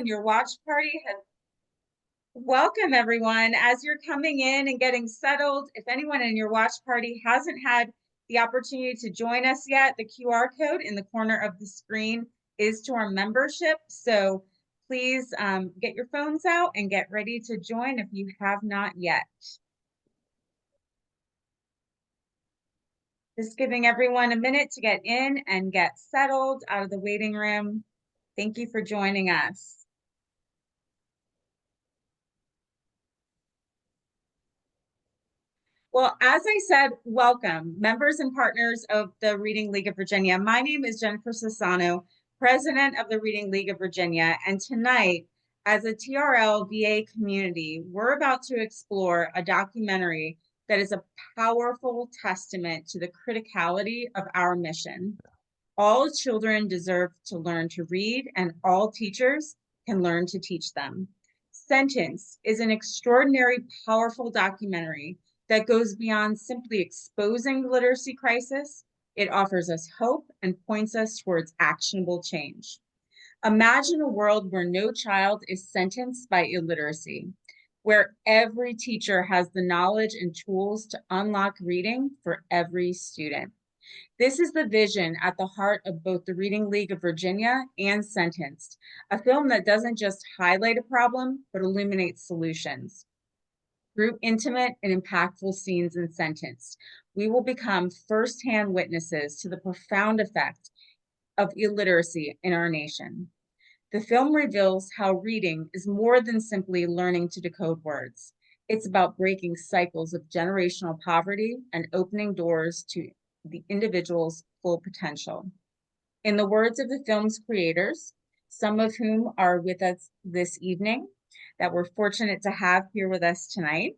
Your watch party has welcome everyone. As you're coming in and getting settled, if anyone in your watch party hasn't had the opportunity to join us yet, the QR code in the corner of the screen is to our membership. So please get your phones out and get ready to join if you have not yet. Just giving everyone a minute to get in and get settled out of the waiting room. Thank you for joining us. Well, as I said, welcome, members and partners of the Reading League of Virginia. My name is Jennifer Sassano, president of the Reading League of Virginia. And tonight, as a TRL VA community, we're about to explore a documentary that is a powerful testament to the criticality of our mission. All children deserve to learn to read, and all teachers can learn to teach them. Sentence is an extraordinary, powerful documentary that goes beyond simply exposing the literacy crisis. It offers us hope and points us towards actionable change. Imagine a world where no child is sentenced by illiteracy, where every teacher has the knowledge and tools to unlock reading for every student. This is the vision at the heart of both the Reading League of Virginia and Sentenced, a film that doesn't just highlight a problem, but illuminates solutions. Through intimate and impactful scenes in Sentenced, we will become firsthand witnesses to the profound effect of illiteracy in our nation. The film reveals how reading is more than simply learning to decode words. It's about breaking cycles of generational poverty and opening doors to the individual's full potential. In the words of the film's creators, some of whom are with us this evening, that we're fortunate to have here with us tonight,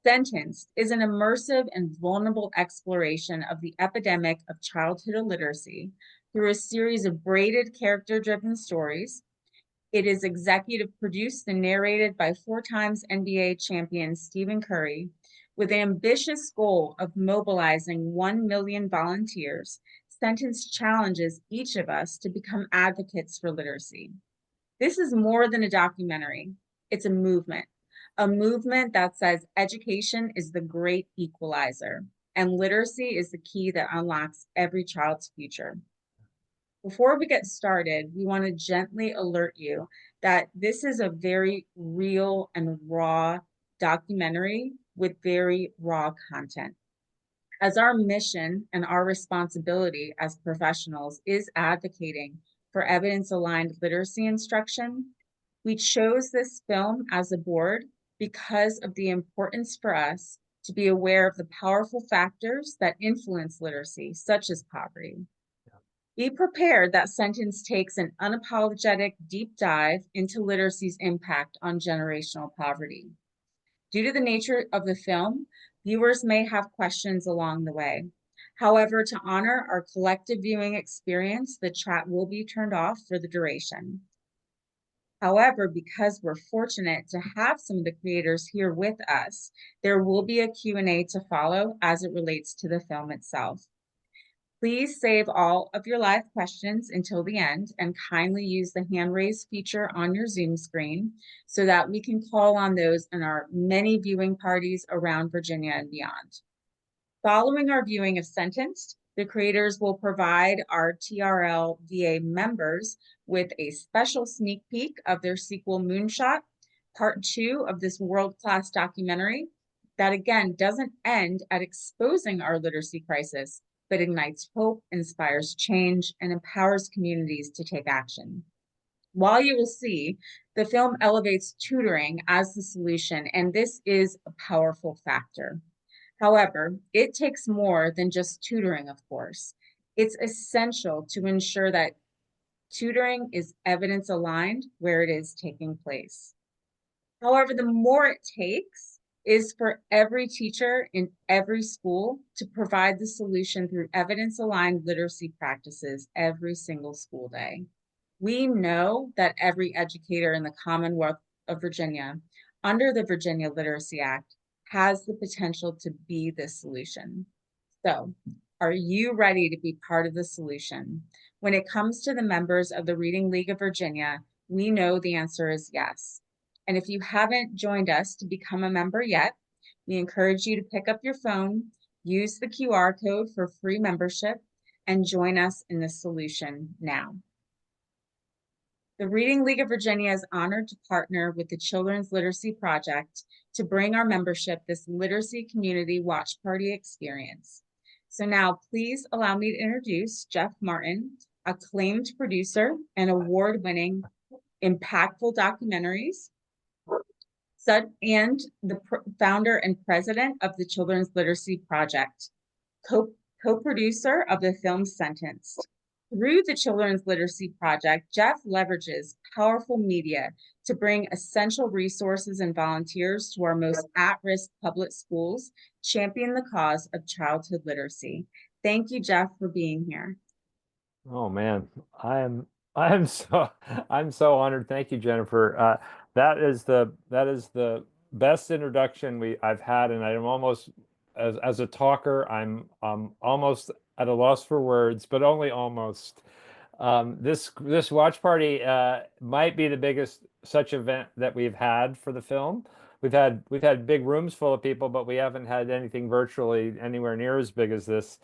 Sentenced is an immersive and vulnerable exploration of the epidemic of childhood illiteracy through a series of braided, character-driven stories. It is executive produced and narrated by 4-time NBA champion Stephen Curry, with an ambitious goal of mobilizing 1 million volunteers. Sentence challenges each of us to become advocates for literacy. This is more than a documentary. It's a movement that says education is the great equalizer, and literacy is the key that unlocks every child's future. Before we get started, we want to gently alert you that this is a very real and raw documentary with very raw content. As our mission and our responsibility as professionals is advocating for evidence-aligned literacy instruction, we chose this film as a board because of the importance for us to be aware of the powerful factors that influence literacy, such as poverty. Be prepared that Sentence takes an unapologetic deep dive into literacy's impact on generational poverty. Due to the nature of the film, viewers may have questions along the way. However, to honor our collective viewing experience, the chat will be turned off for the duration. However, because we're fortunate to have some of the creators here with us, there will be a Q&A to follow as it relates to the film itself. Please save all of your live questions until the end and kindly use the hand raise feature on your Zoom screen so that we can call on those in our many viewing parties around Virginia and beyond. Following our viewing of Sentenced, the creators will provide our TRL VA members with a special sneak peek of their sequel Moonshot, part 2 of this world-class documentary that again doesn't end at exposing our literacy crisis, but ignites hope, inspires change, and empowers communities to take action. While you will see, the film elevates tutoring as the solution, and this is a powerful factor. However, it takes more than just tutoring, of course. It's essential to ensure that tutoring is evidence aligned where it is taking place. However, the more it takes is for every teacher in every school to provide the solution through evidence-aligned literacy practices every single school day. We know that every educator in the Commonwealth of Virginia, under the Virginia Literacy Act, has the potential to be the solution. So, are you ready to be part of the solution? When it comes to the members of the Reading League of Virginia, We know the answer is yes. And if you haven't joined us to become a member yet, we encourage you to pick up your phone, use the QR code for free membership, and join us in this solution now. The Reading League of Virginia is honored to partner with the Children's Literacy Project to bring our membership this literacy community watch party experience. So now please allow me to introduce Jeff Martin, acclaimed producer and award-winning impactful documentaries, and the founder and president of the Children's Literacy Project, co-producer of the film Sentenced. Through the Children's Literacy Project, Jeff leverages powerful media to bring essential resources and volunteers to our most at-risk public schools, champion the cause of childhood literacy. Thank you, Jeff, for being here. Oh man, I'm so honored. Thank you, Jennifer. That is the best introduction I've had, and I'm almost as a talker, I'm almost at a loss for words, but only almost. This watch party might be the biggest such event that we've had for the film. We've had big rooms full of people, but we haven't had anything virtually anywhere near as big as this.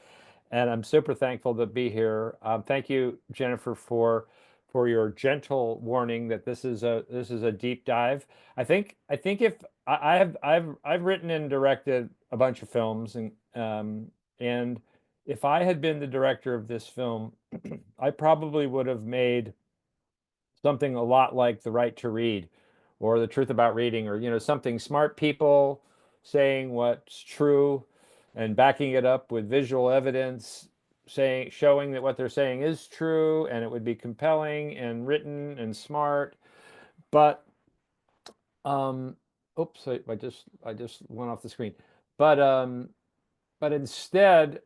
And I'm super thankful to be here. Thank you, Jennifer, for your gentle warning that this is a deep dive. I think I've written and directed a bunch of films, and if I had been the director of this film, I probably would have made something a lot like The Right to Read or The Truth About Reading, or something smart people saying what's true and backing it up with visual evidence, showing that what they're saying is true, and it would be compelling and written and smart. But oops, I just went off the screen. But instead,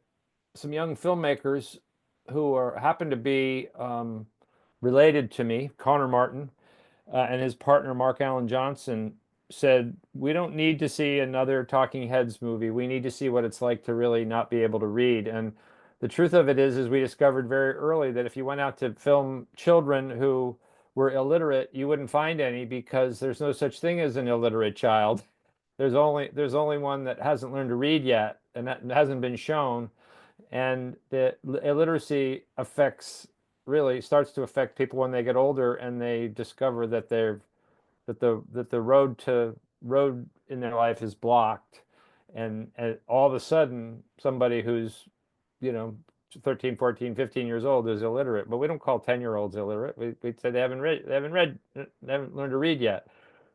some young filmmakers who happen to be related to me, Connor Martin, and his partner Mark Allen Johnson, said, we don't need to see another Talking Heads movie. We need to see what it's like to really not be able to read. And the truth of it is we discovered very early that if you went out to film children who were illiterate, you wouldn't find any, because there's no such thing as an illiterate child. There's only one that hasn't learned to read yet, and that hasn't been shown. And the illiteracy really starts to affect people when they get older and they discover that the road in their life is blocked, and all of a sudden somebody who's, you know 13, 14, 15 years old is illiterate. But we don't call 10-year-olds illiterate. We'd say they haven't learned to read yet.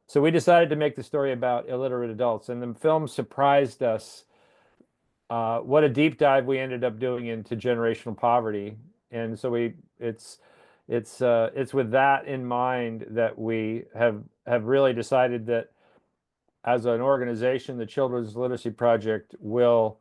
So we decided to make the story about illiterate adults, and the film surprised us. What a deep dive we ended up doing into generational poverty. And so it's with that in mind that we have really decided that, as an organization, the Children's Literacy Project will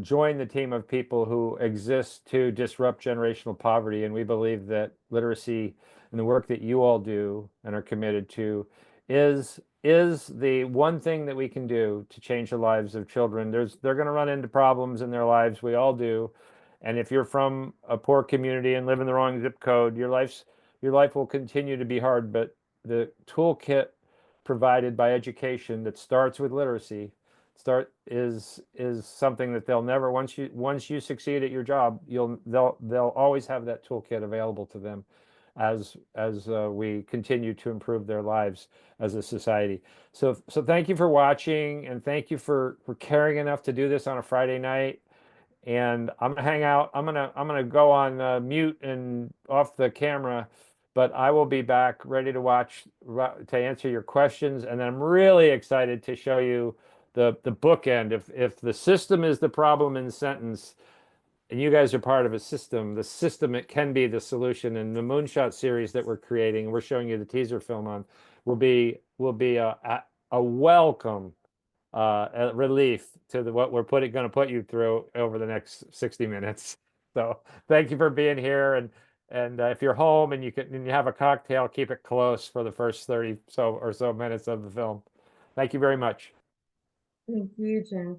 join the team of people who exist to disrupt generational poverty. And we believe that literacy and the work that you all do and are committed to is the one thing that we can do to change the lives of children. They're going to run into problems in their lives. We all do. And if you're from a poor community and live in the wrong zip code, your life will continue to be hard. But the toolkit provided by education that starts with literacy is something that they'll never, once you succeed at your job, they'll always have that toolkit available to them as we continue to improve their lives as a society. So thank you for watching, and thank you for caring enough to do this on a Friday night. And I'm gonna hang out. I'm gonna go on mute and off the camera, but I will be back ready to answer your questions. And then I'm really excited to show you the bookend. If the system is the problem in Sentence, and you guys are part of a system, the system, it can be the solution. And the Moonshot series that we're creating, and we're showing you the teaser film on, will be a welcome relief to what we're going to put you through over the next 60 minutes. So thank you for being here. And if you're home and you have a cocktail, keep it close for the first 30 or so minutes of the film. Thank you very much. Thank you, Jeff.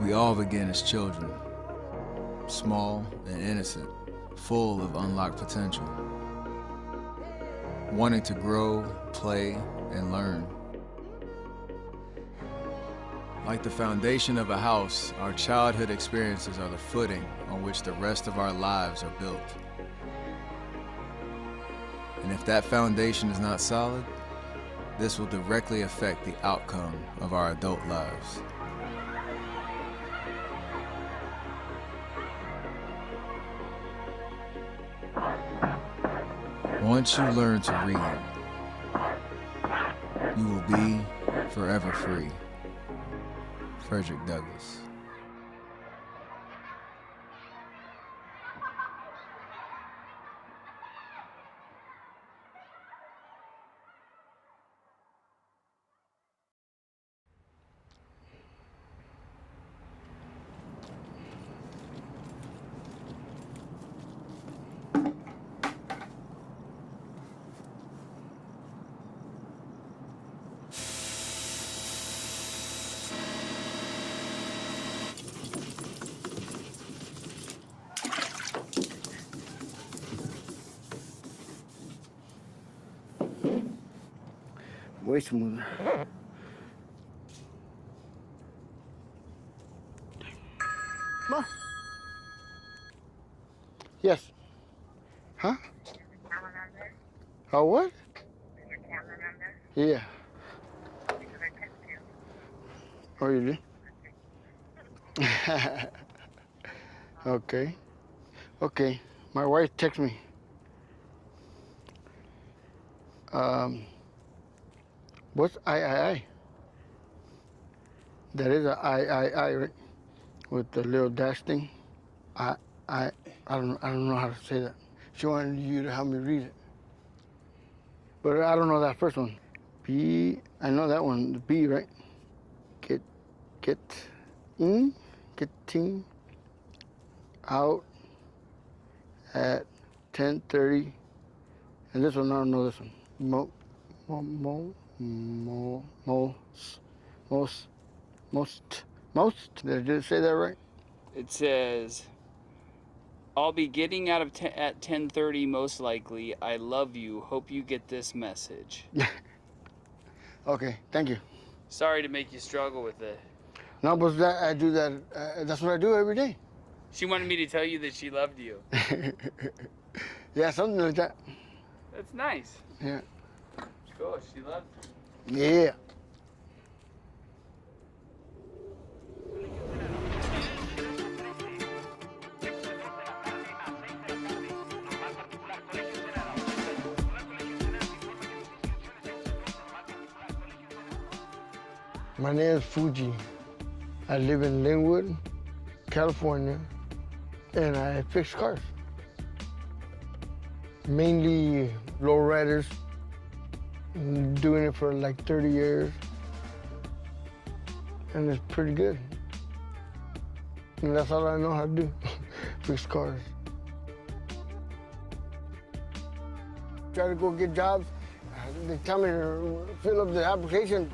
We all begin as children, small and innocent, full of unlocked potential, wanting to grow, play, and learn. Like the foundation of a house, our childhood experiences are the footing on which the rest of our lives are built. And if that foundation is not solid, this will directly affect the outcome of our adult lives. Once you learn to read, you will be forever free. Frederick Douglass. Way smoother. Ma. Yes. Huh? Oh, what? Yeah. Oh, you did? Okay. Okay. My wife texted me. What's I? That is a I, right? With the little dash thing. I, I don't know how to say that. She wanted you to help me read it. But I don't know that first one. B, I know that one, the B, right? Getting out at 10:30. And this one, I don't know this one. Most, did I say that right? It says, I'll be getting out of at 10:30 most likely. I love you. Hope you get this message. Okay, thank you. Sorry to make you struggle with it. No, but that, I do that, that's what I do every day. She wanted me to tell you that she loved you. Yeah, something like that. That's nice. Yeah. Cool, she loved you. Yeah. My name is Fuji. I live in Linwood, California, and I fix cars. Mainly lowriders. I'm doing it for like 30 years, and it's pretty good. And that's all I know how to do, fix cars. Try to go get jobs. They tell me to fill up the application.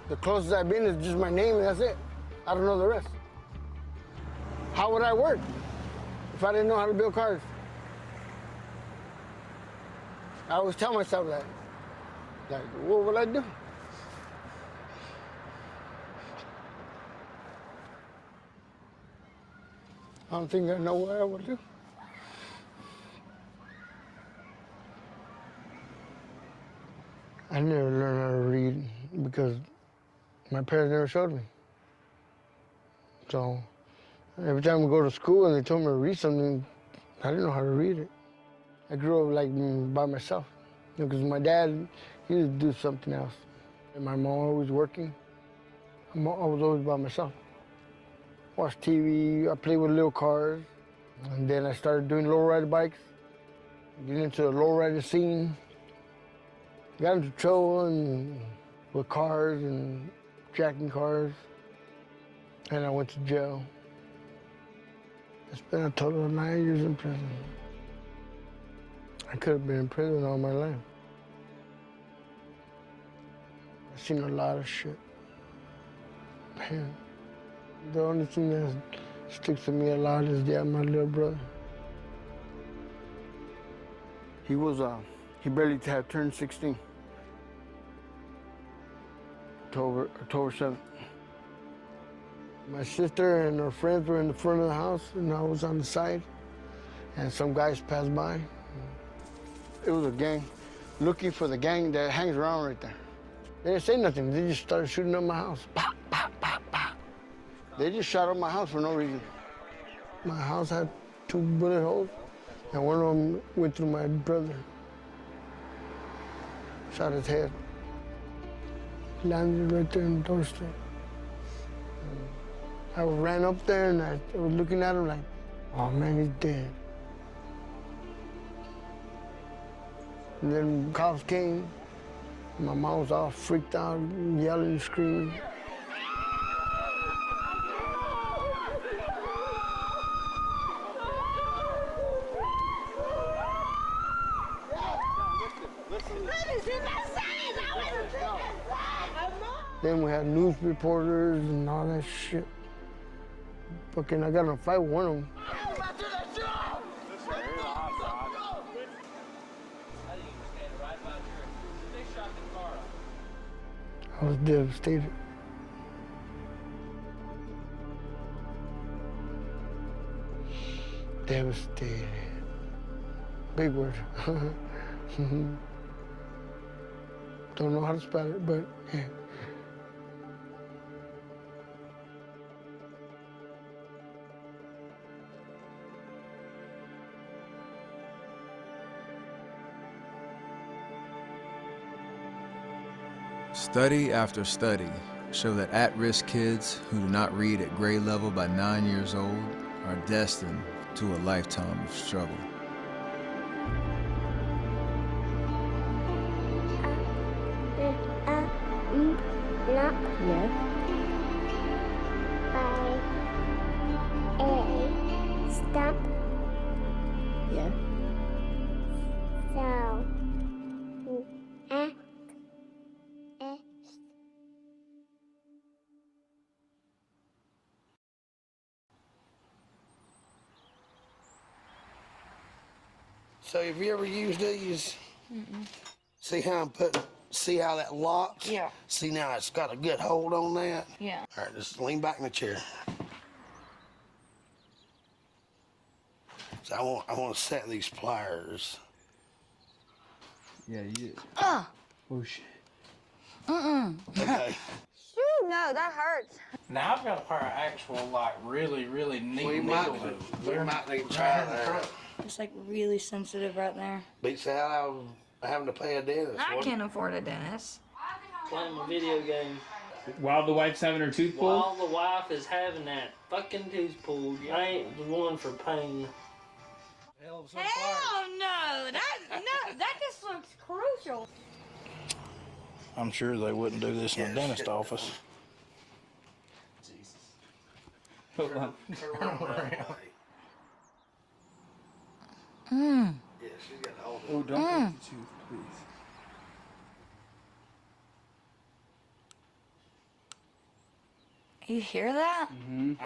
The closest I've been is just my name, and that's it. I don't know the rest. How would I work if I didn't know how to build cars? I always tell myself that. Like, what would I do? I don't think I know what I would do. I never learned how to read because my parents never showed me. So every time we go to school and they told me to read something, I didn't know how to read it. I grew up like by myself because my dad, he would do something else. And my mom always working. I was always by myself. Watch TV, I played with little cars. And then I started doing lowrider bikes, getting into the lowrider scene. Got into trouble and with cars and jacking cars. And I went to jail. I spent a total of 9 years in prison. I could have been in prison all my life. I've seen a lot of shit. Man, The only thing that sticks to me a lot is, yeah, my little brother. He barely had turned 16. October 7th. My sister and her friends were in the front of the house, and I was on the side, and some guys passed by. It was a gang, looking for the gang that hangs around right there. They didn't say nothing. They just started shooting up my house. Pop, pop, pop, pop. They just shot up my house for no reason. My house had 2 bullet holes, and one of them went through my brother. Shot his head. Landed right there in the doorstep. I ran up there and I was looking at him like, oh man, he's dead. And then cops came. My mom was all freaked out, yelling and screaming. Then we had news reporters and all that shit. Fucking, I got in a fight with one of them. I was devastated. Devastated. Big word. Don't know how to spell it, but yeah. Study after study show that at-risk kids who do not read at grade level by 9 years old are destined to a lifetime of struggle. Stop. Yeah. So. So have you ever used these? See how I'm putting, see how that locks? Yeah. See now it's got a good hold on that? Yeah. All right, just lean back in the chair. So I want to set these pliers. Yeah, you. Oh shit. Okay. Ooh, no, that hurts. Now I've got a pair of actual, like, really, really neat We needles. might need to try that. It's like really sensitive right there. Beats the hell out of having to pay a dentist. I can't afford a dentist. Playing a video game While the wife's having her tooth pulled? while the wife is having that fucking tooth pulled. I ain't the one for pain. Hell no! That just looks crucial. I'm sure they wouldn't do this in a dentist office. Hold on. Yeah, she's got to hold it. Oh, don't break the tooth, please. You hear that? I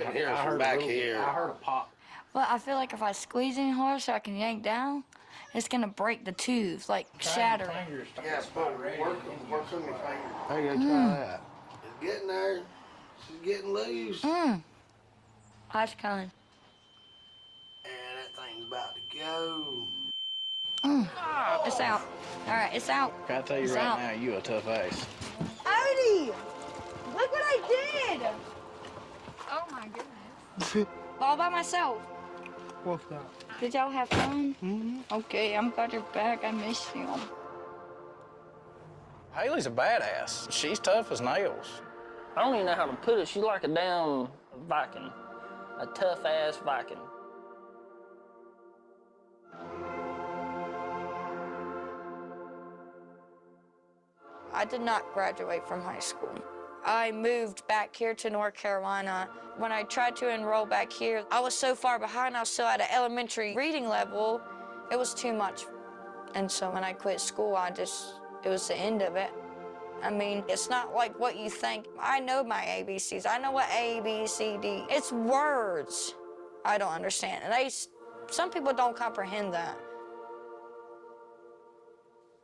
can hear it from back here. I heard a pop. Well, I feel like if I squeeze any harder so I can yank down, it's gonna break the tooth, like shatter it. Fingers to Yeah, get but ready. work on your finger. There you go, try that. It's getting there. She's getting loose. That's coming. And that thing's about to go. It's out. All right, it's out. Can I tell you It's right out. now, you a tough ace. Odie! Look what I did! Oh my goodness. All by myself. What's that? Did y'all have fun? Okay, I'm glad you're back. I miss you. Haley's a badass. She's tough as nails. I don't even know how to put it. She's like a damn Viking. A tough ass Viking. I did not graduate from high school. I moved back here to North Carolina. When I tried to enroll back here, I was so far behind. I was still at an elementary reading level. It was too much. And so when I quit school, it was the end of it. I mean, it's not like what you think. I know my ABCs. I know what A, B, C, D. It's words I don't understand. And some people don't comprehend that.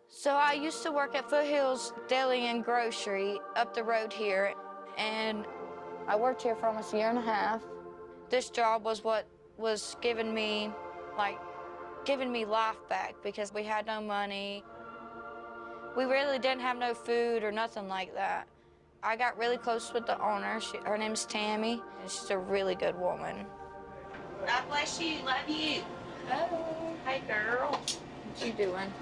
So I used to work at Foothills Deli and Grocery up the road here, and I worked here for almost a year and a half. This job was what was giving me life back because we had no money. We really didn't have no food or nothing like that. I got really close with the owner. Her name's Tammy, and she's a really good woman. God bless you. Love you. Oh. Hey, girl. What you doing?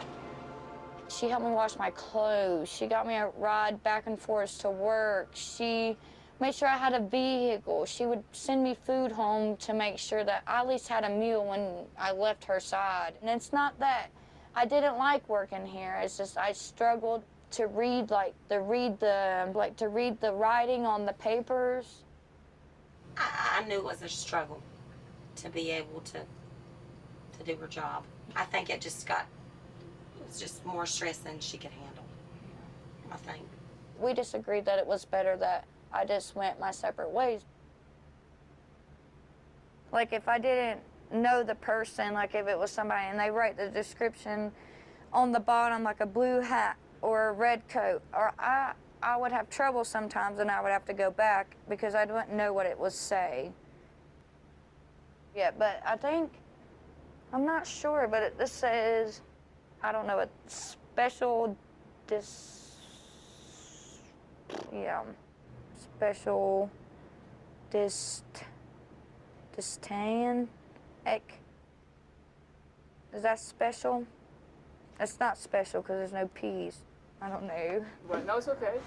She helped me wash my clothes. She got me a ride back and forth to work. She made sure I had a vehicle. She would send me food home to make sure that I at least had a meal when I left her side. And it's not that I didn't like working here. It's just I struggled to read the writing on the papers. I knew it was a struggle to be able to do her job. I think it was just more stress than she could handle, I think. We just agreed that it was better that I just went my separate ways. Like if I didn't know the person, like if it was somebody and they write the description on the bottom like a blue hat or a red coat, or I would have trouble sometimes and I would have to go back because I didn't know what it was say. Yeah, but I think, I'm not sure, but this says, I don't know, special distan ec. Is that special? It's not special because there's no P's. I don't know. But no, it's okay.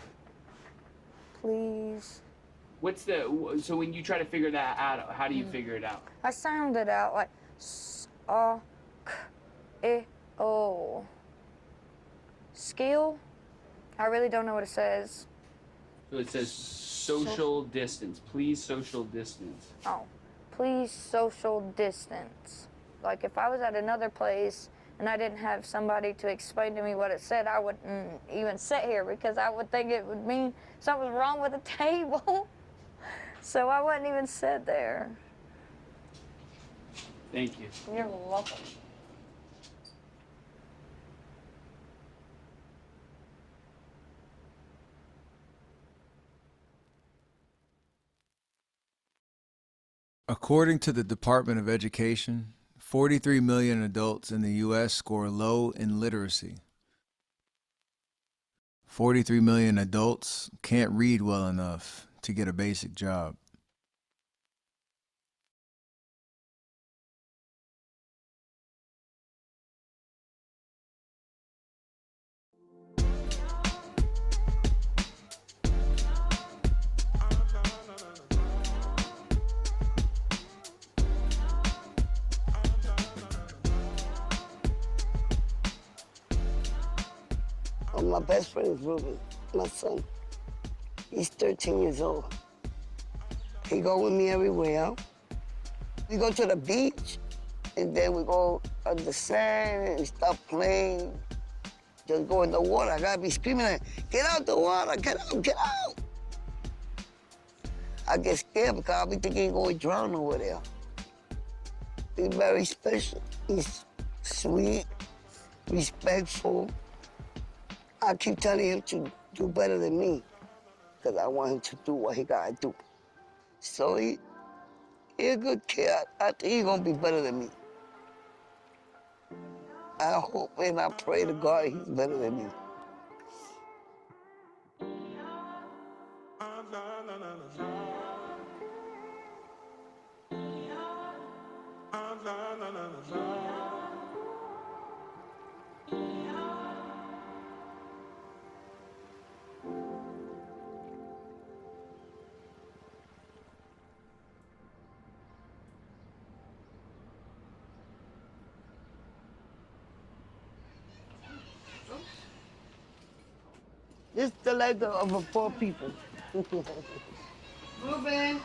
Please. So when you try to figure that out, how do you figure it out? I sounded out like S-A-K-E-O. Skill? I really don't know what it says. So it says social distance. Please social distance. Oh, please social distance. Like if I was at another place and I didn't have somebody to explain to me what it said, I wouldn't even sit here because I would think it would mean something was wrong with the table. So I wouldn't even sit there. Thank you. You're welcome. According to the Department of Education, 43 million adults in the U.S. score low in literacy. 43 million adults can't read well enough to get a basic job. My best friend is Ruben, my son. He's 13 years old. He go with me everywhere. We go to the beach, and then we go on the sand and stop playing. Just go in the water. I gotta be screaming, like, get out the water, get out, get out. I get scared because I be thinking he's going to drown over there. He's very special. He's sweet, respectful. I keep telling him to do better than me because I want him to do what he gotta do. So he a good kid. I think he's gonna be better than me. I hope and I pray to God he's better than me. This is the life of a poor people. Ruben.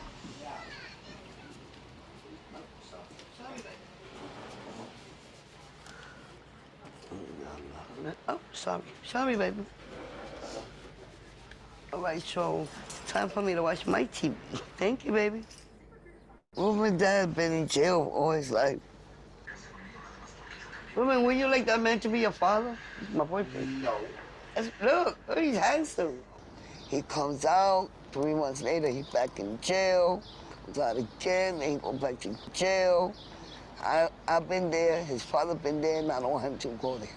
Oh, sorry. Sorry, baby. All right, so it's time for me to watch my TV. Thank you, baby. Well, my dad been in jail all his life. Woman, were you like that man to be your father? He's my boyfriend. No. Look, he's handsome. He comes out, 3 months later, he's back in jail. Comes out again, then he goes back to jail. I've been there, his father been there, and I don't want him to go there.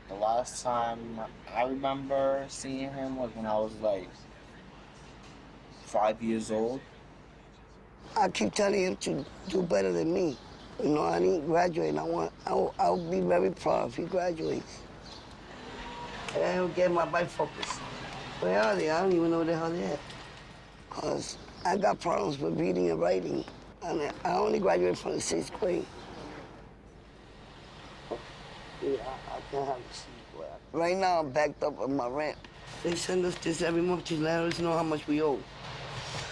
The last time I remember seeing him was when I was like 5 years old. I keep telling him to do better than me. You know, I didn't graduate, and I'll be very proud if he graduates. And I will get my bifocals. Where are they? I don't even know where the hell they're at. Because I got problems with reading and writing. And I only graduated from the 6th grade. Yeah, I can't have a seat. Right now, I'm backed up on my rent. They send us this every month to let us know how much we owe.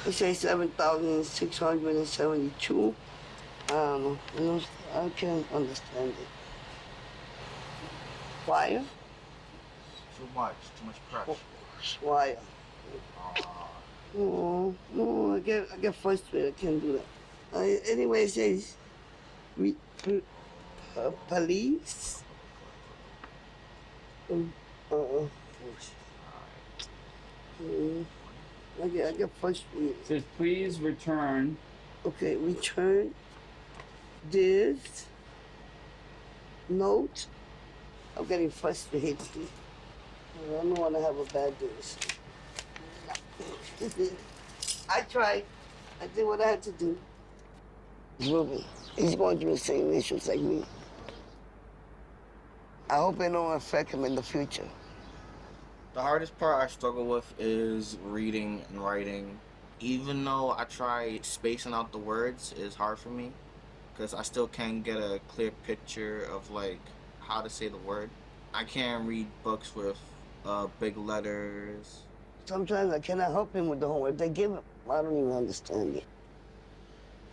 They say $7,672. I don't know. I can't understand it. Fire? Too much pressure. Wire. Oh, no, I get frustrated. I can't do that. Anyway, it says, police. I get frustrated. It says, please return. Okay, return this note. I'm getting frustrated. I don't want to have a bad day. I tried. I did what I had to do. Ruby, he's going through the same issues like me. I hope it don't affect him in the future. The hardest part I struggle with is reading and writing. Even though I try spacing out the words, it's hard for me because I still can't get a clear picture of like how to say the word. I can't read books with big letters. Sometimes I cannot help him with the homework they give him. I don't even understand it.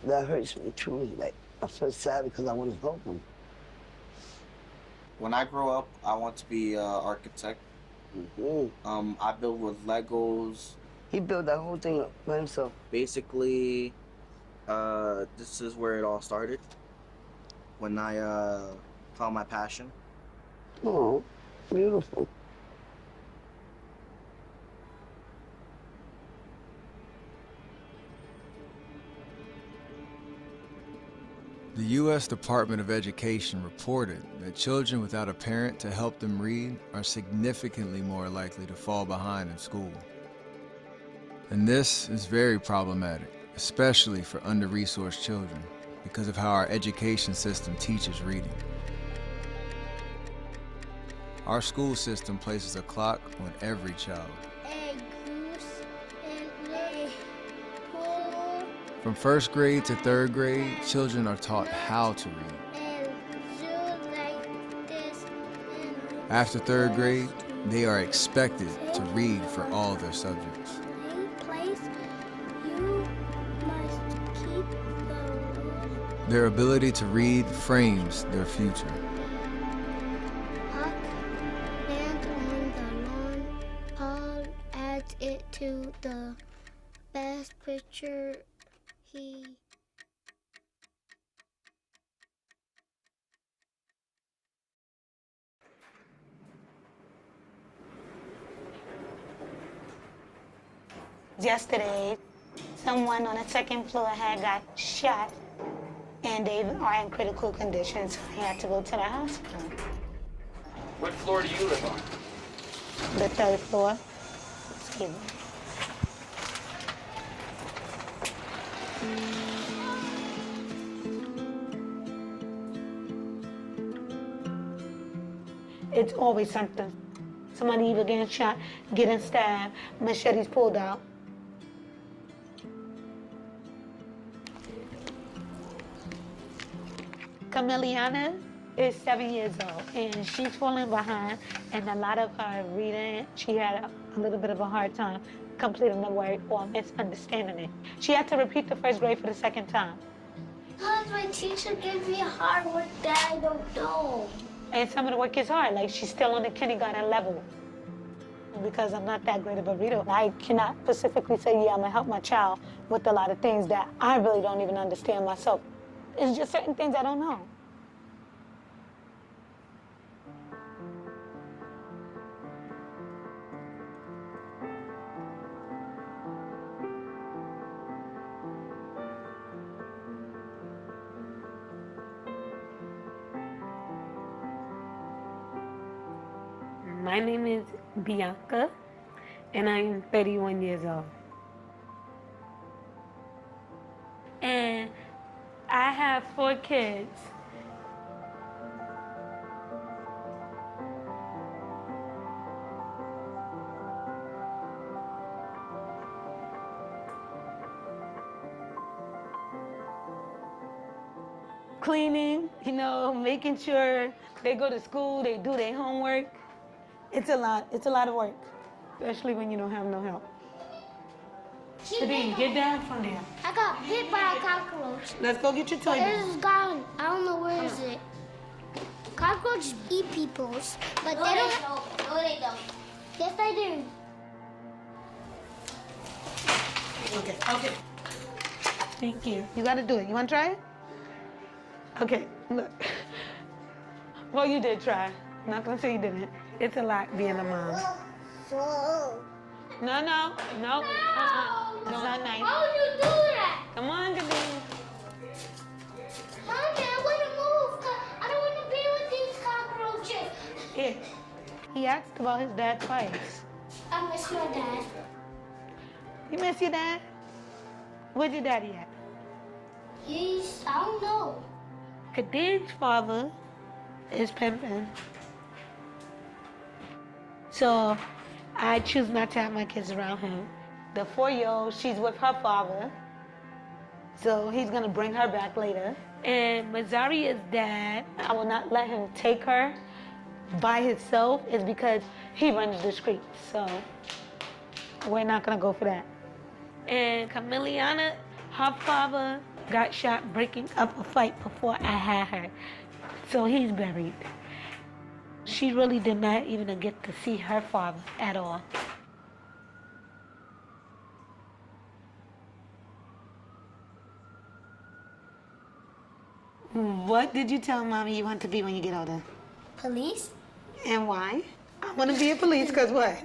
That hurts me truly. Like, I feel sad because I want to help him. When I grow up, I want to be an architect. Mm-hmm. I build with Legos. He built that whole thing up by himself. Basically, this is where it all started. When I found my passion. Oh, beautiful. The U.S. Department of Education reported that children without a parent to help them read are significantly more likely to fall behind in school. And this is very problematic, especially for under-resourced children, because of how our education system teaches reading. Our school system places a clock on every child. From 1st grade to 3rd grade, children are taught how to read. After 3rd grade, they are expected to read for all their subjects. Their ability to read frames their future. Paul adds it to the best picture. Yesterday, someone on the 2nd floor had got shot, and they are in critical condition, so I had to go to the hospital. What floor do you live on? The 3rd floor. Excuse me. It's always something. Somebody either getting shot, getting stabbed, machetes pulled out. Camiliana is 7 years old, and she's falling behind, and a lot of her reading, she had a little bit of a hard time completing the word or misunderstanding it. She had to repeat the 1st grade for the 2nd time. Because my teacher gave me a hard work that I don't know. And some of the work is hard, like she's still on the kindergarten level. because I'm not that great of a reader. I cannot specifically say, yeah, I'm gonna help my child with a lot of things that I really don't even understand myself. It's just certain things I don't know. My name is Bianca, and I am 31 years old. And I have 4 kids. Cleaning, making sure they go to school, they do their homework. It's a lot of work, especially when you don't have no help. Kadeen, get down from there. I got hit by a cockroach. Let's go get your toy. It's gone. I don't know where is it. Cockroaches eat people's, but they don't. No, they don't. Yes, they do. Okay. Thank you. You gotta do it. You wanna try it? Okay, look. Well, you did try. I'm not gonna say you didn't. It's a lot being a mom. No. It's not nice. How would you do that? Come on, Kadeen. Mommy, I want to move. 'Cause I don't want to be with these cockroaches. Here. He asked about his dad twice. I miss my dad. You miss your dad? Where's your daddy at? I don't know. Kadeen's father is pimping. So I choose not to have my kids around him. The 4-year-old, she's with her father. So he's gonna bring her back later. And Mazaria's dad, I will not let him take her by himself, is because he runs the streets. So we're not gonna go for that. And Camiliana, her father got shot breaking up a fight before I had her. So he's buried. She really did not even get to see her father at all. What did you tell Mommy you want to be when you get older? Police? And why? I want to be a police because what?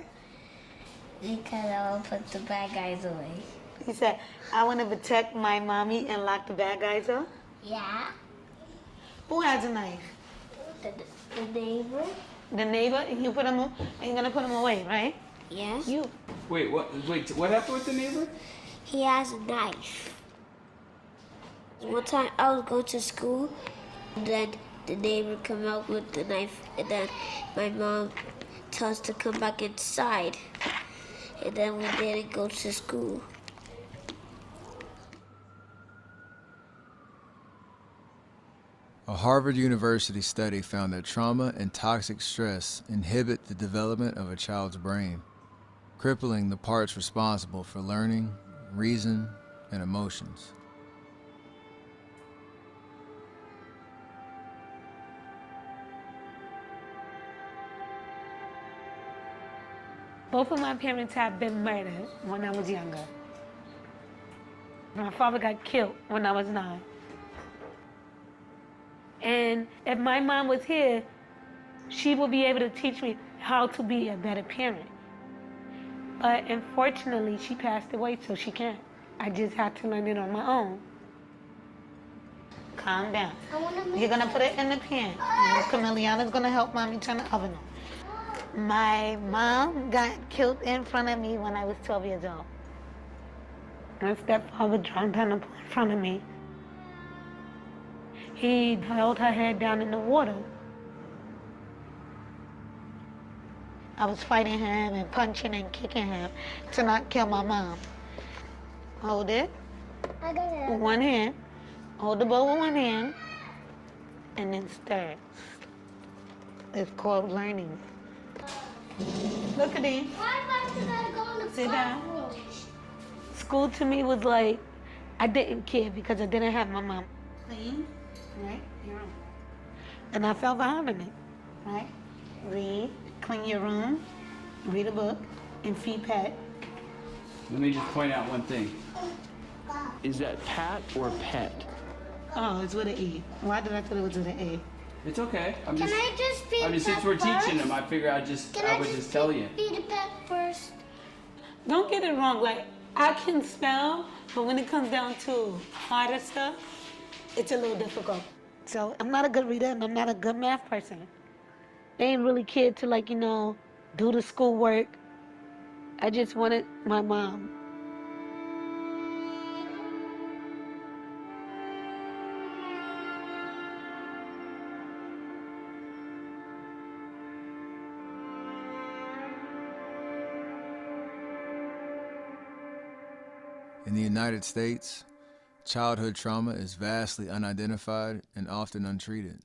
Because I will put the bad guys away. He said, I want to protect my mommy and lock the bad guys up? Yeah. Who has a knife? The neighbor? The neighbor? And you're going to put him away, right? Yes. You. Wait, what happened with the neighbor? He has a knife. One time I was going to school, and then the neighbor come out with the knife, and then my mom tells us to come back inside, and then we didn't go to school. A Harvard University study found that trauma and toxic stress inhibit the development of a child's brain, crippling the parts responsible for learning, reason, and emotions. Both of my parents have been murdered when I was younger. My father got killed when I was 9. And if my mom was here, she would be able to teach me how to be a better parent. But unfortunately, she passed away, so she can't. I just had to learn it on my own. Calm down. You're gonna put it in the pan. Camiliana's gonna help Mommy turn the oven on. My mom got killed in front of me when I was 12 years old. My stepfather drowned her in front of me. He held her head down in the water. I was fighting him and punching and kicking him to not kill my mom. Hold it. I got it. With one hand. Hold the bowl with one hand. And then stir. It's called learning. Look at it. Sit down. School to me was like, I didn't care because I didn't have my mom. Clean, right? Your room. And I felt behind in it, right? Read, clean your room, read a book, and feed Pat. Let me just point out one thing. Is that Pat or Pet? Oh, it's with an E. Why did I thought it was with an A? It's okay. Can I just feed I mean, since Pat we're first? teaching him, I figure I would just tell you. Feed a pet first. Don't get it wrong. Like, I can spell, but when it comes down to harder stuff, it's a little difficult. So I'm not a good reader and I'm not a good math person. They ain't really cared to, like, do the schoolwork. I just wanted my mom. In the United States, childhood trauma is vastly unidentified and often untreated.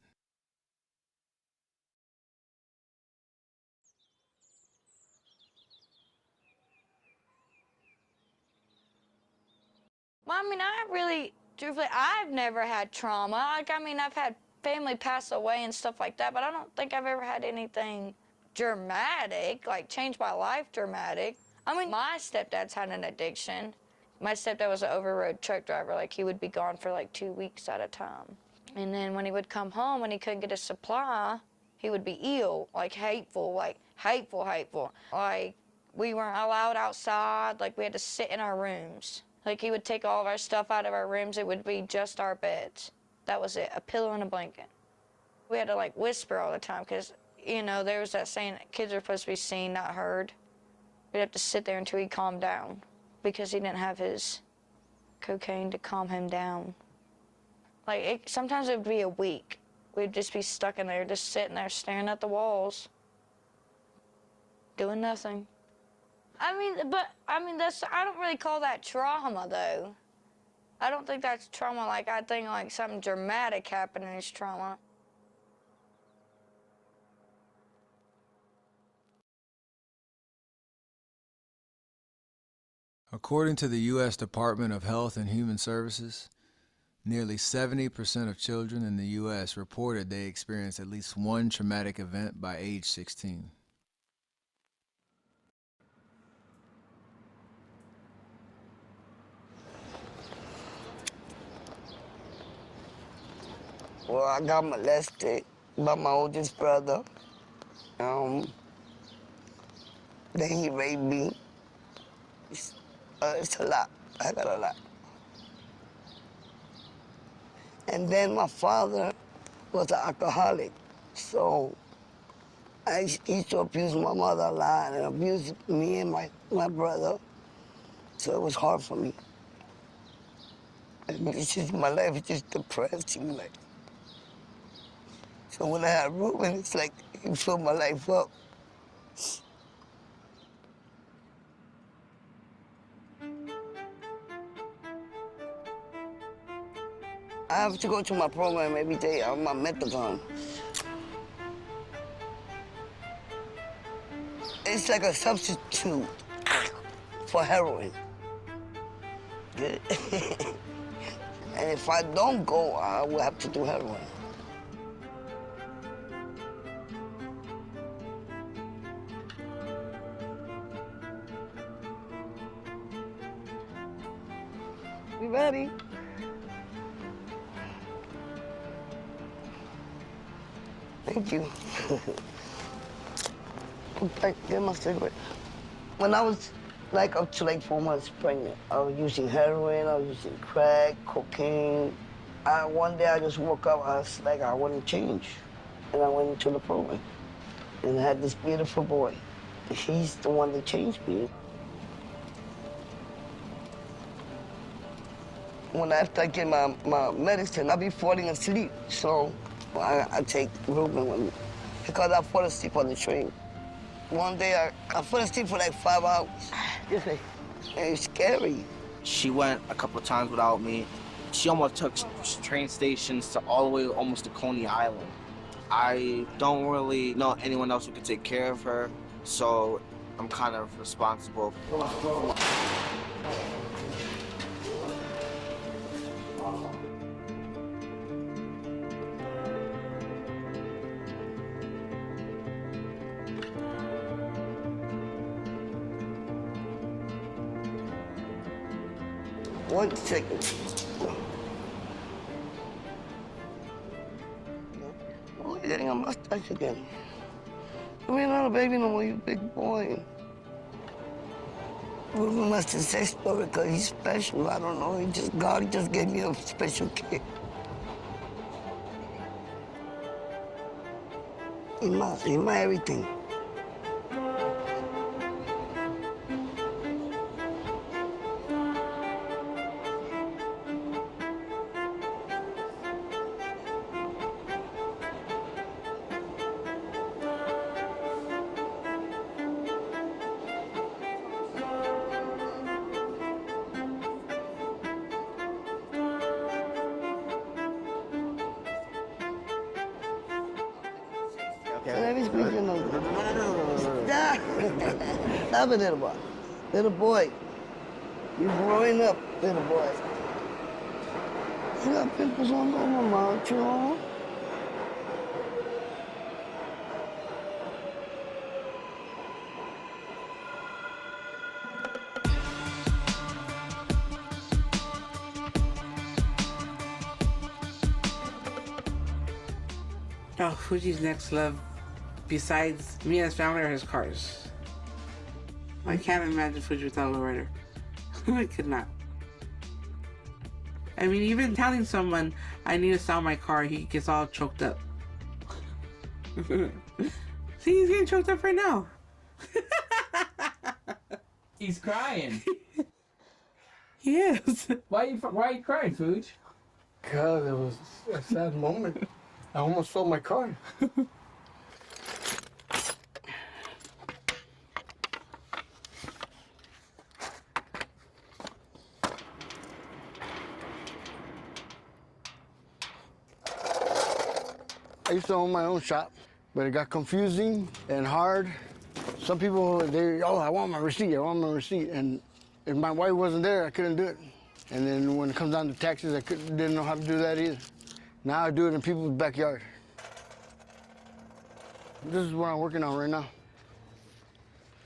Well, I mean, truthfully, I've never had trauma. Like, I mean, I've had family pass away and stuff like that, but I don't think I've ever had anything dramatic, like change my life dramatic. I mean, my stepdad's had an addiction. My stepdad was an over-road truck driver. Like, he would be gone for like 2 weeks at a time. And then when he would come home, when he couldn't get a supply, he would be ill, like hateful. Like, we weren't allowed outside. Like, we had to sit in our rooms. Like, he would take all of our stuff out of our rooms. It would be just our beds. That was it, a pillow and a blanket. We had to, like, whisper all the time because, there was that saying that kids are supposed to be seen, not heard. We'd have to sit there until he calmed down because he didn't have his cocaine to calm him down. Like, sometimes it would be a week. We'd just be stuck in there, just sitting there staring at the walls, doing nothing. I don't really call that trauma, though. I don't think that's trauma. Like, I think, like, something dramatic happening is trauma. According to the U.S. Department of Health and Human Services, nearly 70% of children in the U.S. reported they experienced at least one traumatic event by age 16. Well, I got molested by my oldest brother. Then he raped me. It's a lot. I got a lot. And then my father was an alcoholic. So he used to abuse my mother a lot and abuse me and my brother. So it was hard for me. And it's just, my life is just depressing. Like. So when I had Ruben, it's like he filled my life up. I have to go to my program every day. I'm on methadone. It's like a substitute for heroin. And if I don't go, I will have to do heroin. You ready? Thank you. Get my cigarette. When I was up to 4 months pregnant, I was using heroin, I was using crack, cocaine. One day I just woke up, I was like, I want to change. And I went into the program. And I had this beautiful boy. He's the one that changed me. After I get my medicine, I'll be falling asleep. So I take Ruben with me because I fall asleep on the train. One day I fell asleep for 5 hours. And it's scary. She went a couple of times without me. She almost took train stations to all the way almost to Coney Island. I don't really know anyone else who could take care of her, so I'm kind of responsible. 1 second. Oh, you're getting a mustache again. You're not a baby no more, you big boy. Ruben must have said so because he's special. I don't know. God just gave me a special kid. He's my everything. Let me speak your nose. Stop. Stop it, little boy. Little boy. You're growing up, little boy. You got pimples all over my mouth, you know? Oh, Fuji's next love, besides me and his family, are his cars. I can't imagine Fuji without a lowrider. I could not. I mean, even telling someone I need to sell my car, he gets all choked up. See, he's getting choked up right now. He's crying. He is. Why are you crying, Fuji? God, it was a sad moment. I almost sold my car. I used to own my own shop, but it got confusing and hard. Some people, I want my receipt, And if my wife wasn't there, I couldn't do it. And then when it comes down to taxes, I didn't know how to do that either. Now I do it in people's backyard. This is what I'm working on right now.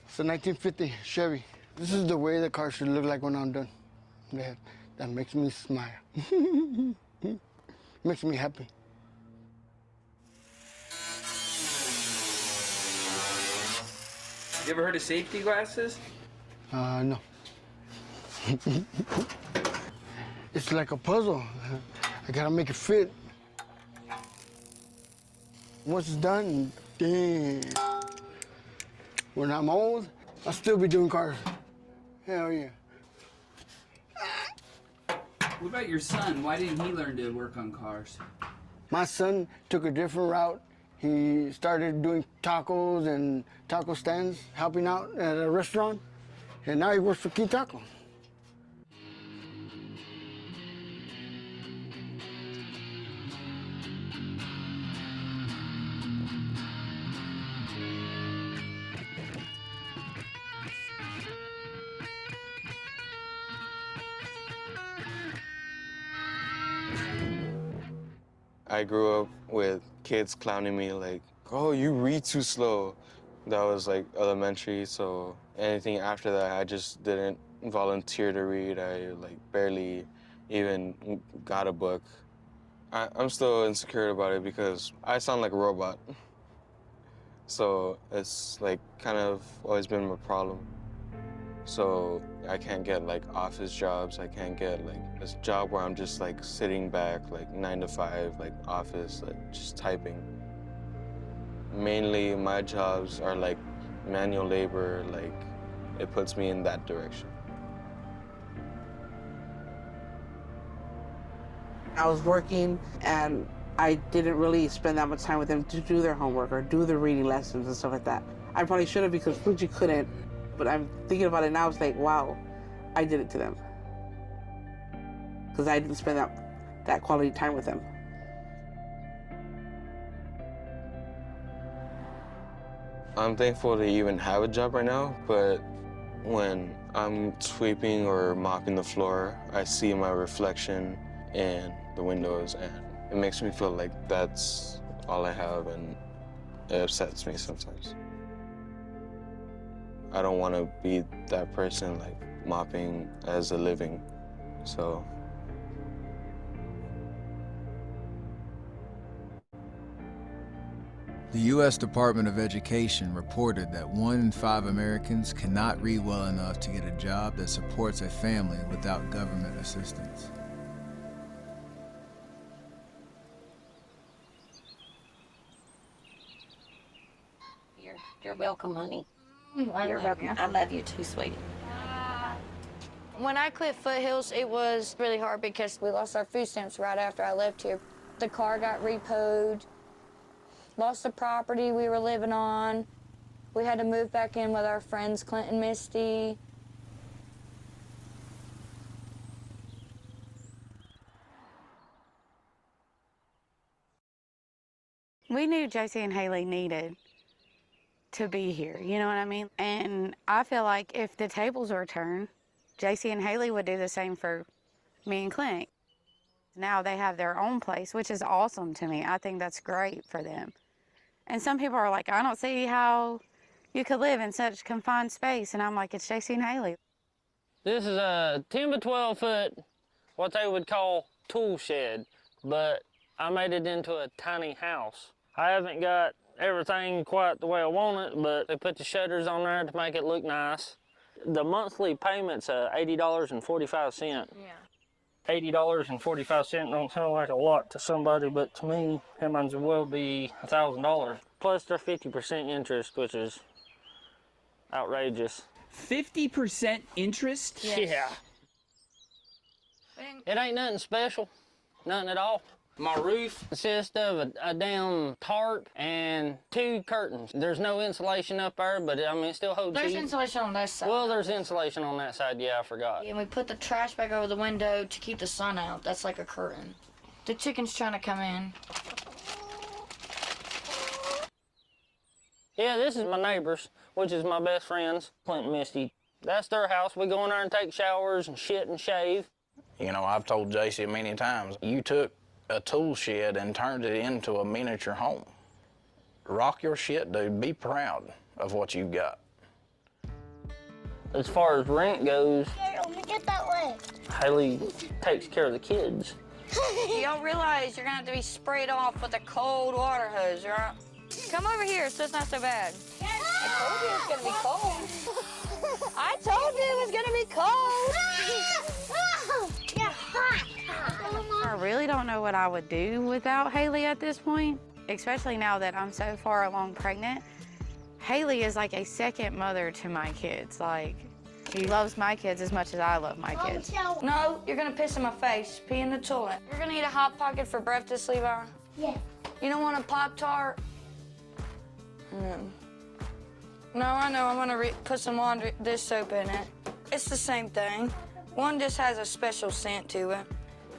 It's a 1950 Chevy. This is the way the car should look like when I'm done. That makes me smile. Makes me happy. You ever heard of safety glasses? No. It's like a puzzle. I gotta make it fit. Once it's done, damn. When I'm old, I'll still be doing cars. Hell yeah. What about your son? Why didn't he learn to work on cars? My son took a different route. He started doing tacos and taco stands, helping out at a restaurant, and now he works for Key Taco. I grew up with kids clowning me like, oh, you read too slow. That was like elementary, so anything after that, I just didn't volunteer to read. I like barely even got a book. I'm still insecure about it because I sound like a robot. So it's like kind of always been my problem. So I can't get like office jobs. I can't get like this job where I'm just like sitting back, like 9 to 5, like office, like just typing. Mainly my jobs are like manual labor, like it puts me in that direction. I was working and I didn't really spend that much time with them to do their homework or do their reading lessons and stuff like that. I probably should have because Fuji couldn't. But I'm thinking about it now, it's like, wow, I did it to them. Because I didn't spend that quality time with them. I'm thankful to even have a job right now, but when I'm sweeping or mopping the floor, I see my reflection in the windows and it makes me feel like that's all I have and it upsets me sometimes. I don't want to be that person like mopping as a living. So The U.S. Department of Education reported that 1 in 5 Americans cannot read well enough to get a job that supports a family without government assistance. You're welcome, honey. You're welcome. I love you too, sweetie. When I quit Foothills, it was really hard because we lost our food stamps right after I left here. The car got repoed, lost the property we were living on. We had to move back in with our friends, Clint and Misty. We knew JC and Haley needed to be here, you know what I mean? And I feel like if the tables were turned, JC and Haley would do the same for me and Clint. Now they have their own place, which is awesome to me. I think that's great for them. And some people are like, I don't see how you could live in such confined space. And I'm like, it's JC and Haley. This is a 10 by 12 foot, what they would call tool shed, but I made it into a tiny house. I haven't got everything quite the way I want it, but they put the shutters on there to make it look nice. The monthly payment's $80.45. Yeah. $80.45 don't sound like a lot to somebody, but to me, it might as well be $1,000. Plus their 50% interest, which is outrageous. 50% interest? Yeah. It ain't nothing special, nothing at all. My roof consists of a damn tarp and 2 curtains. There's no insulation up there, but I mean, it still holds There's heat. insulation on this side. Well, there's insulation on that side, yeah, I forgot. And we put the trash bag over the window to keep the sun out. That's like a curtain. The chicken's trying to come in. Yeah, this is my neighbors, which is my best friends, Clint and Misty. That's their house. We go in there and take showers and shit and shave. You know, I've told JC many times, you took a tool shed and turned it into a miniature home. Rock your shit, dude. Be proud of what you've got. As far as rent goes, Get that way. Haley takes care of the kids. You don't realize you're gonna have to be sprayed off with a cold water hose, right? Come over here so it's not so bad. I told you it was gonna be cold. I told you it was gonna be cold. You're hot. I really don't know what I would do without Haley at this point, especially now that I'm so far along pregnant. Haley is like a second mother to my kids. Like, she loves my kids as much as I love my kids. No, you're gonna piss in my face. Pee in the toilet. You're gonna eat a Hot Pocket for breakfast, Levi? Yeah. You don't want a Pop-Tart? No. No, I know. I'm gonna put some laundry dish soap in it. It's the same thing. One just has a special scent to it.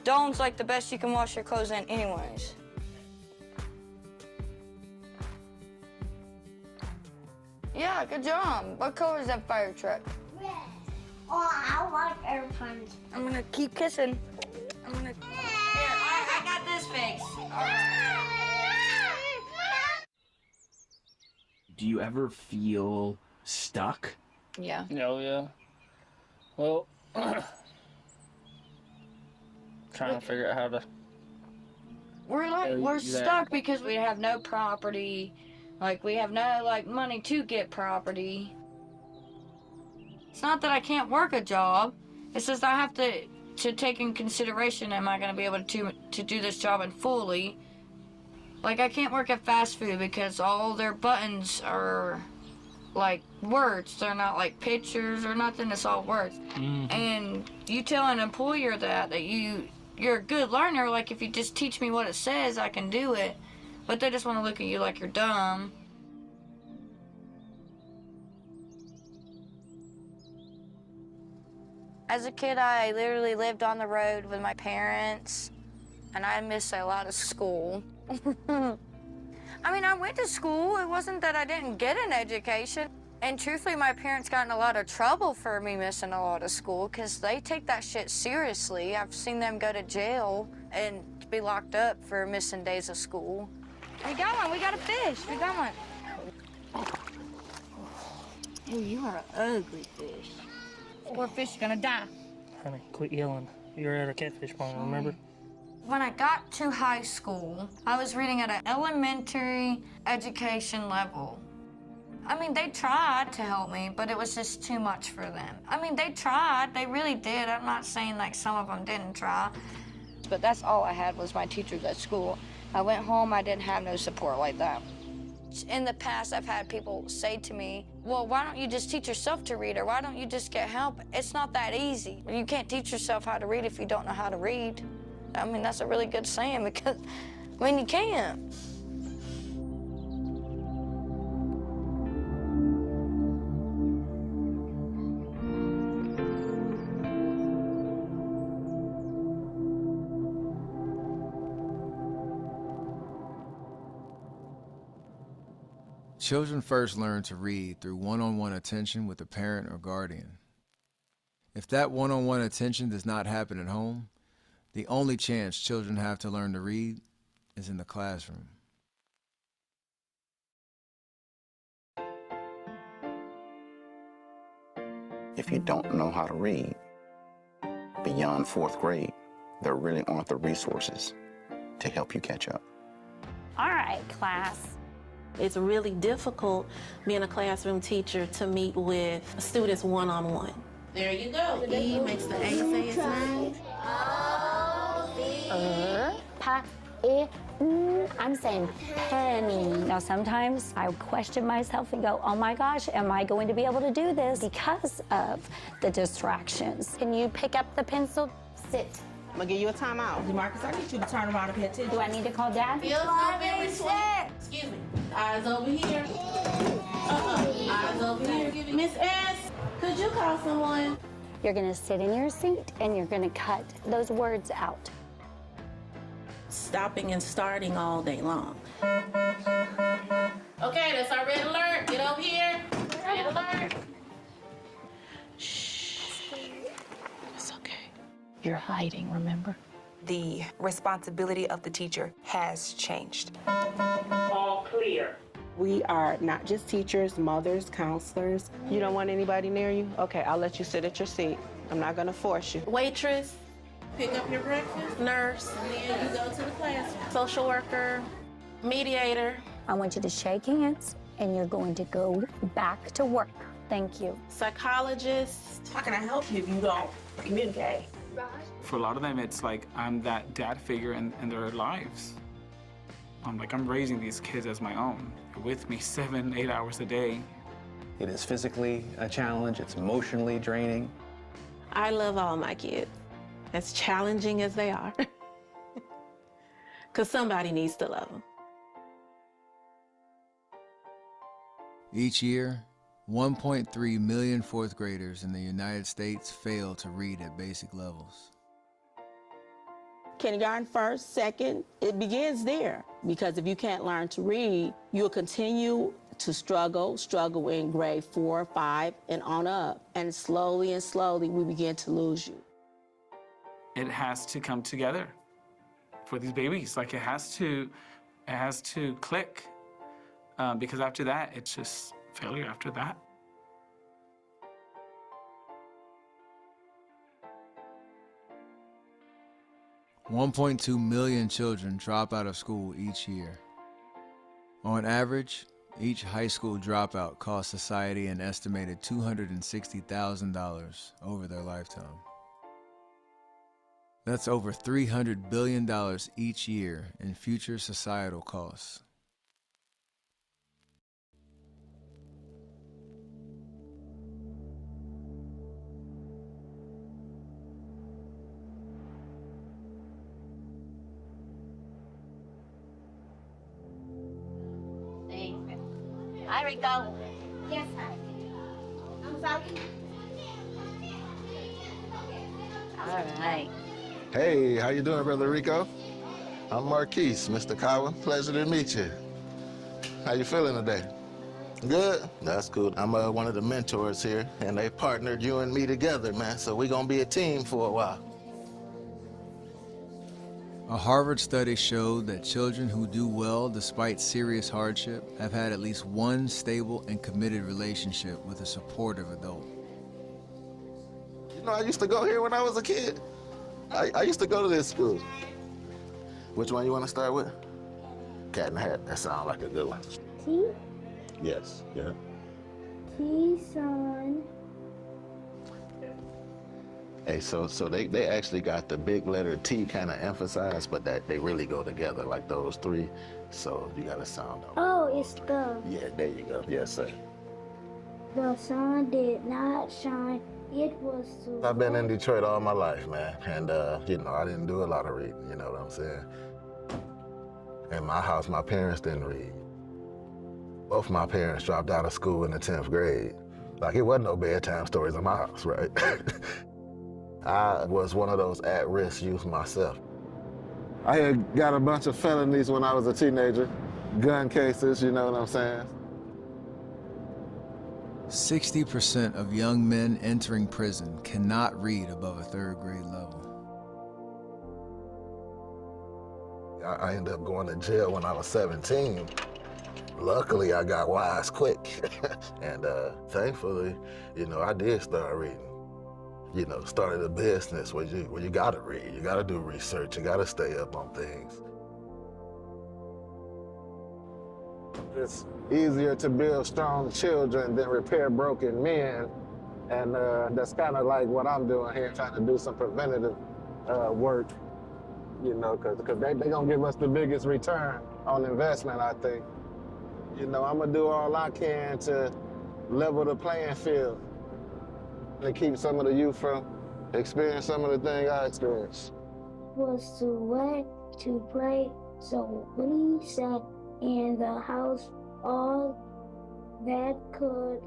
Dawn's like the best you can wash your clothes in anyways. Yeah, good job. What color is that fire truck? Red. Oh, I like airplanes. I'm gonna keep kissing. I'm gonna... Here, I got this fix. All right. Do you ever feel stuck? Yeah. Oh, yeah. Well, trying to figure out how to... We're stuck because we have no property. Like, we have no, money to get property. It's not that I can't work a job. It's just I have to take in consideration, am I going to be able to do this job in fully? Like, I can't work at fast food because all their buttons are, words. They're not, pictures or nothing. It's all words. Mm-hmm. And you tell an employer that you're a good learner. Like, if you just teach me what it says, I can do it. But they just want to look at you like you're dumb. As a kid, I literally lived on the road with my parents, and I missed a lot of school. I mean, I went to school. It wasn't that I didn't get an education. And truthfully, my parents got in a lot of trouble for me missing a lot of school because they take that shit seriously. I've seen them go to jail and be locked up for missing days of school. We got one. We got a fish. We got one. Oh, you are an ugly fish. Poor fish is gonna die. Honey, quit yelling. You were at a catfish pond, remember? When I got to high school, I was reading at an elementary education level. I mean, they tried to help me, but it was just too much for them. I mean, they tried, they really did. I'm not saying like some of them didn't try. But that's all I had was my teachers at school. I went home, I didn't have no support like that. In the past, I've had people say to me, well, why don't you just teach yourself to read, or why don't you just get help? It's not that easy. You can't teach yourself how to read if you don't know how to read. I mean, that's a really good saying because, I mean, you can't. Children first learn to read through one-on-one attention with a parent or guardian. If that one-on-one attention does not happen at home, the only chance children have to learn to read is in the classroom. If you don't know how to read, beyond 4th grade, there really aren't the resources to help you catch up. All right, class. It's really difficult being a classroom teacher to meet with students one-on-one. There you go. E makes the A say its name. I'm saying penny. Now, sometimes I question myself and go, oh my gosh, am I going to be able to do this because of the distractions? Can you pick up the pencil? Sit. I'm gonna give you a timeout. Marcus, I need you to turn around and pay attention. Do I need to call Dad? Feels so very sweet. Excuse me. Eyes over here. Eyes over here. Miss S, could you call someone? You're gonna sit in your seat and you're gonna cut those words out. Stopping and starting all day long. Okay, that's our red alert. Get over here. Red alert. Shh. It's okay. You're hiding, remember? The responsibility of the teacher has changed. All clear. We are not just teachers, mothers, counselors. You don't want anybody near you? Okay, I'll let you sit at your seat. I'm not gonna force you. Waitress, pick up your breakfast. Nurse, and then you go to the classroom. Social worker, mediator. I want you to shake hands and you're going to go back to work. Thank you. Psychologist. How can I help you if you don't communicate? For a lot of them, it's like I'm that dad figure in their lives. I'm raising these kids as my own. They're with me 7-8 hours a day. It is physically a challenge, it's emotionally draining. I love all my kids, as challenging as they are. Because somebody needs to love them. Each year, 1.3 million 4th graders in the United States fail to read at basic levels. Kindergarten, first, second, it begins there. Because if you can't learn to read, you'll continue to struggle in grade 4, 5, and on up. And slowly, we begin to lose you. It has to come together for these babies. Like it has to click. Because after that, it's just failure after that. $1.2 million children drop out of school each year. On average, each high school dropout costs society an estimated $260,000 over their lifetime. That's over $300 billion each year in future societal costs. Hi, Rico. Yes, hi. I'm sorry. All right. Hey, how you doing, Brother Rico? I'm Marquise, Mr. Kawa. Pleasure to meet you. How you feeling today? Good? That's good. I'm one of the mentors here, and they partnered you and me together, man, so we're gonna be a team for a while. A Harvard study showed that children who do well despite serious hardship have had at least one stable and committed relationship with a supportive adult. You know, I used to go here when I was a kid. I used to go to this school. Which one you want to start with? Cat in the Hat. That sounds like a good one. T, Yes, yeah. T, son. Hey, so they actually got the big letter T kind of emphasized, but that they really go together, like those three. So you got to sound out. Oh, it's the. Yeah, there you go. Yes, sir. The sun did not shine. It was so. I've been in Detroit all my life, man, and you know, I didn't do a lot of reading. You know what I'm saying? In my house, my parents didn't read. Both my parents dropped out of school in the 10th grade. Like, it wasn't no bedtime stories in my house, right? I was one of those at-risk youth myself. I had got a bunch of felonies when I was a teenager, gun cases, you know what I'm saying? 60% of young men entering prison cannot read above a 3rd grade level. I ended up going to jail when I was 17. Luckily, I got wise quick. And thankfully, you know, I did start reading. You know, started a business where you gotta read, you gotta do research, you gotta stay up on things. It's easier to build strong children than repair broken men. And that's kind of like what I'm doing here, trying to do some preventative work, you know, because they're gonna give us the biggest return on investment, I think. You know, I'm gonna do all I can to level the playing field and keep some of the youth from experiencing some of the things I experienced. Was too wet to play, so we sat in the house all that could.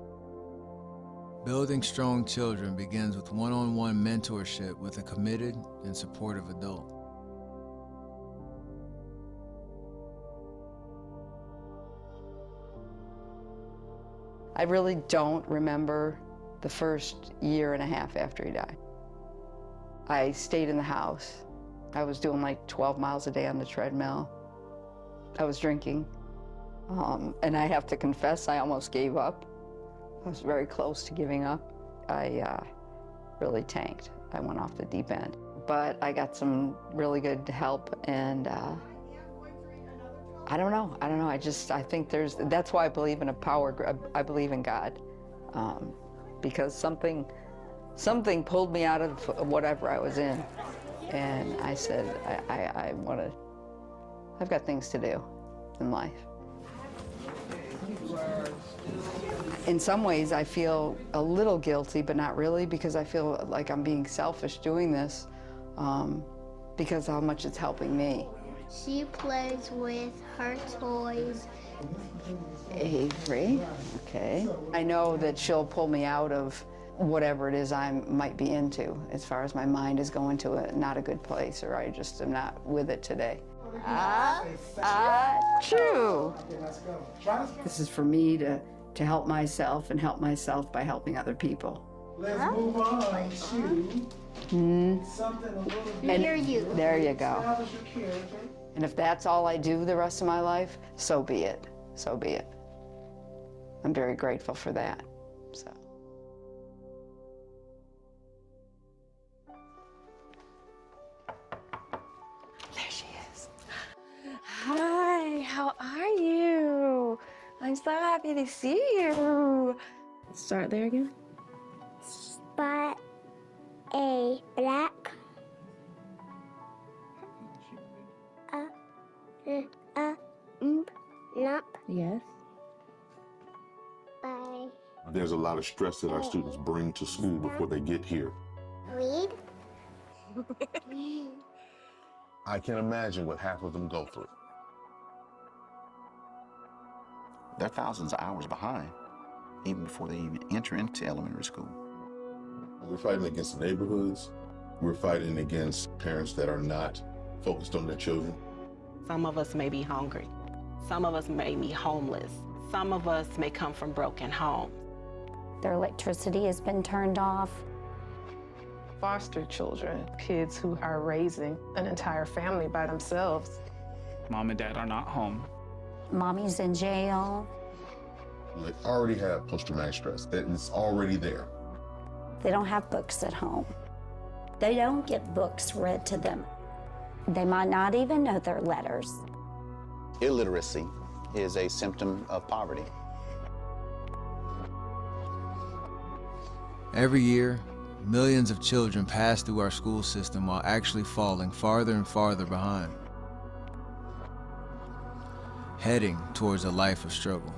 Building strong children begins with one-on-one mentorship with a committed and supportive adult. I really don't remember the first year and a half after he died. I stayed in the house. I was doing like 12 miles a day on the treadmill. I was drinking. And I have to confess, I almost gave up. I was very close to giving up. I really tanked. I went off the deep end. But I got some really good help, and I don't know. I think that's why I believe in a power. I believe in God, because something pulled me out of whatever I was in, and I said, I've got things to do in life. In some ways, I feel a little guilty, but not really, because I feel like I'm being selfish doing this, because of how much it's helping me. She plays with her toys. Avery, okay. I know that she'll pull me out of whatever it is I might be into, as far as my mind is going to not a good place, or I just am not with it today. True. This is for me to help myself and help myself by helping other people. Let's move on to something a little bit. There you go. And if that's all I do the rest of my life, so be it. So be it. I'm very grateful for that. So. There she is. Hi, how are you? I'm so happy to see you. Start there again. Spot a black lump. Yes. By There's a lot of stress that our students bring to school before they get here. read. I can imagine what half of them go through. They're thousands of hours behind, even before they even enter into elementary school. We're fighting against neighborhoods. We're fighting against parents that are not focused on their children. Some of us may be hungry. Some of us may be homeless. Some of us may come from broken homes. Their electricity has been turned off. Foster children, kids who are raising an entire family by themselves. Mom and dad are not home. Mommy's in jail. They already have post-traumatic stress. It's already there. They don't have books at home. They don't get books read to them. They might not even know their letters. Illiteracy is a symptom of poverty. Every year, millions of children pass through our school system while actually falling farther and farther behind, heading towards a life of struggle.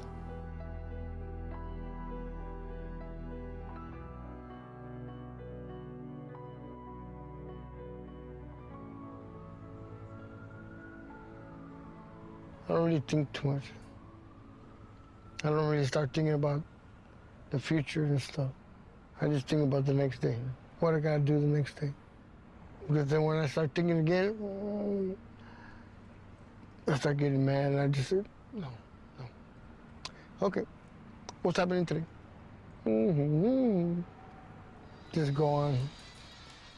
I don't really think too much. I don't really start thinking about the future and stuff. I just think about the next day. What I gotta do the next day. Because then when I start thinking again, I start getting mad and I just say, no. Okay, what's happening today? Just go on,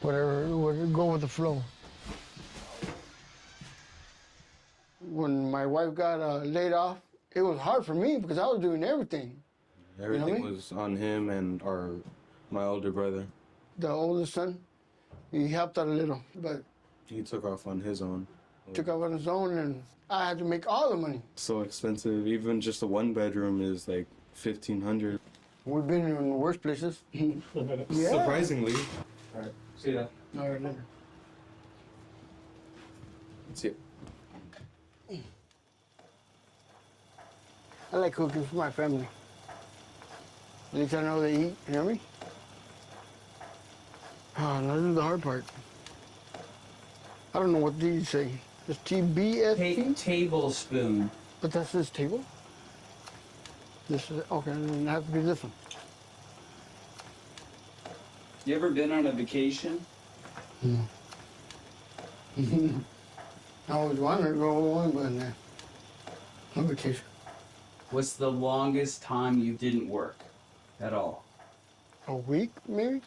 whatever, go with the flow. When my wife got laid off, it was hard for me because I was doing everything. Everything You know what I mean? was on him and my older brother. The oldest son, he helped out a little, but He took off on his own. took off on his own, and I had to make all the money. So expensive. Even just a one bedroom is like $1,500. We've been in the worst places. Yeah. Surprisingly. All right. See ya. All right, later. See ya. I like cooking for my family. At least I know they eat, you know what I mean? Oh, now this is the hard part. I don't know what these say. Just TBST? Tablespoon. But that's this table? This is, okay, then it has to be this one. You ever been on a vacation? I always wanted to go on, but on vacation. What's the longest time you didn't work at all? A week, maybe?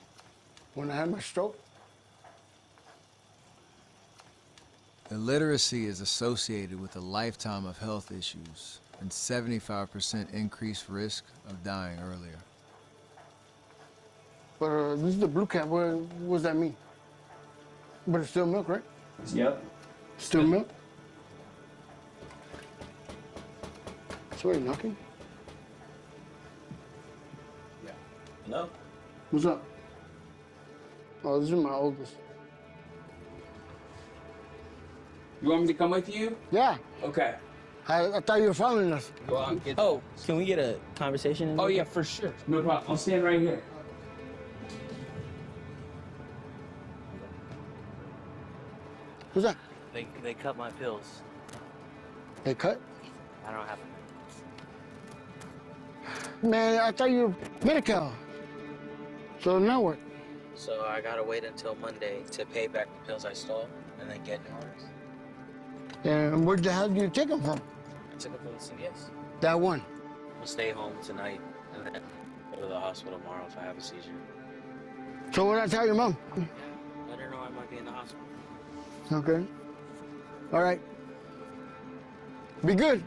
When I had my stroke. Illiteracy is associated with a lifetime of health issues and 75% increased risk of dying earlier. But this is the blue cap. What does that mean? But it's still milk, right? Yep. Still milk? Somebody knocking? Yeah. Hello? What's up? Oh, this is my oldest. You want me to come with you? Yeah. Okay. I thought you were following us. Oh, can we get a conversation? Oh, yeah, for sure. No problem. I'll stand right here. Who's that? They cut my pills. They cut? I don't have Man, I thought you were Medi-Cal. So now what? So I gotta wait until Monday to pay back the pills I stole and then get new ones. And where the hell do you take them from? I took them from the CVS. That one. I'll stay home tonight and then go to the hospital tomorrow if I have a seizure. So what did I tell your mom? Let her know I might be in the hospital. Okay. All right. Be good.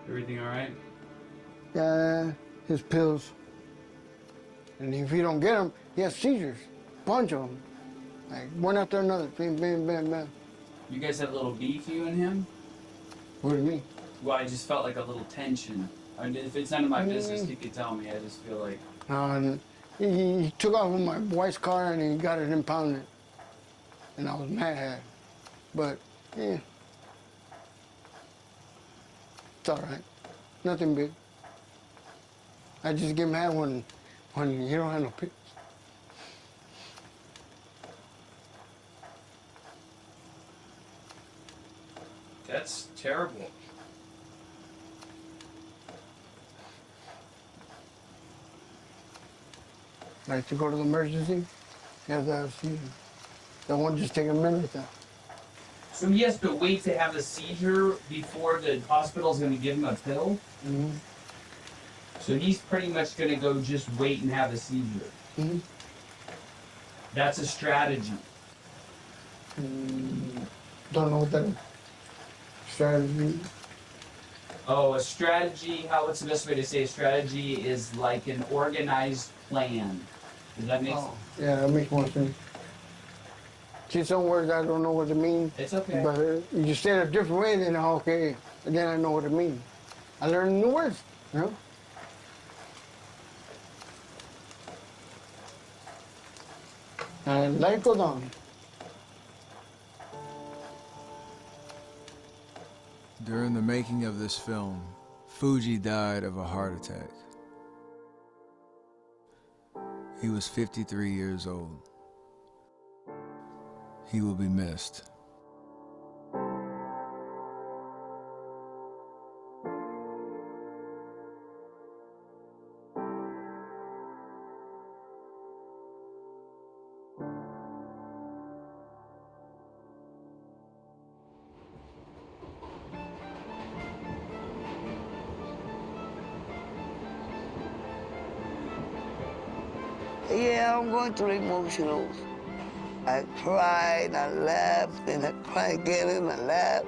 Everything all right? His pills. And if you don't get them, he has seizures. Bunch of them. Like one after another. Bam, bam, bam, bam. You guys have a little beef, you and him? What do you mean? Well, I just felt like a little tension. I mean, if it's none of my business, you could tell me. I just feel like... And he took off with my wife's car and he got it impounded. And I was mad. But, yeah. It's all right. Nothing big. I just get mad when you don't have no pills. That's terrible. Like to go to the emergency, you have to have a seizure. That won't just take a minute. So he has to wait to have a seizure before the hospital's gonna give him a pill? Mm-hmm. So he's pretty much gonna go just wait and have a seizure. Mm-hmm. That's a strategy. Don't know what that strategy. Oh, a strategy, what's the best way to say a strategy is like an organized plan. Does that make sense? Yeah, that makes more sense. See, some words I don't know what it means. It's okay. But you just say it a different way, then okay, and then I know what it means. I learn new words, you know? And life goes on. During the making of this film, Fuji died of a heart attack. He was 53 years old. He will be missed. Yeah, I'm going through emotionals. I cried, I laughed, and I cried again, and I laughed.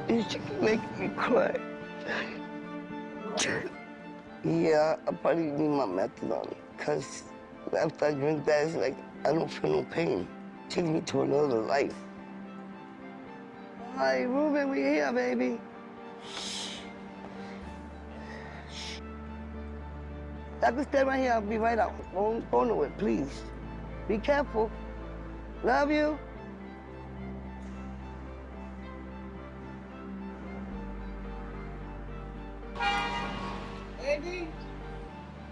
You should make me cry. Yeah, I probably need my methadone, because after I drink that, it's like I don't feel no pain. It takes me to another life. Hi, Ruben, we here, baby. I can stay right here. I'll be right out. Don't go nowhere, please. Be careful. Love you. Baby,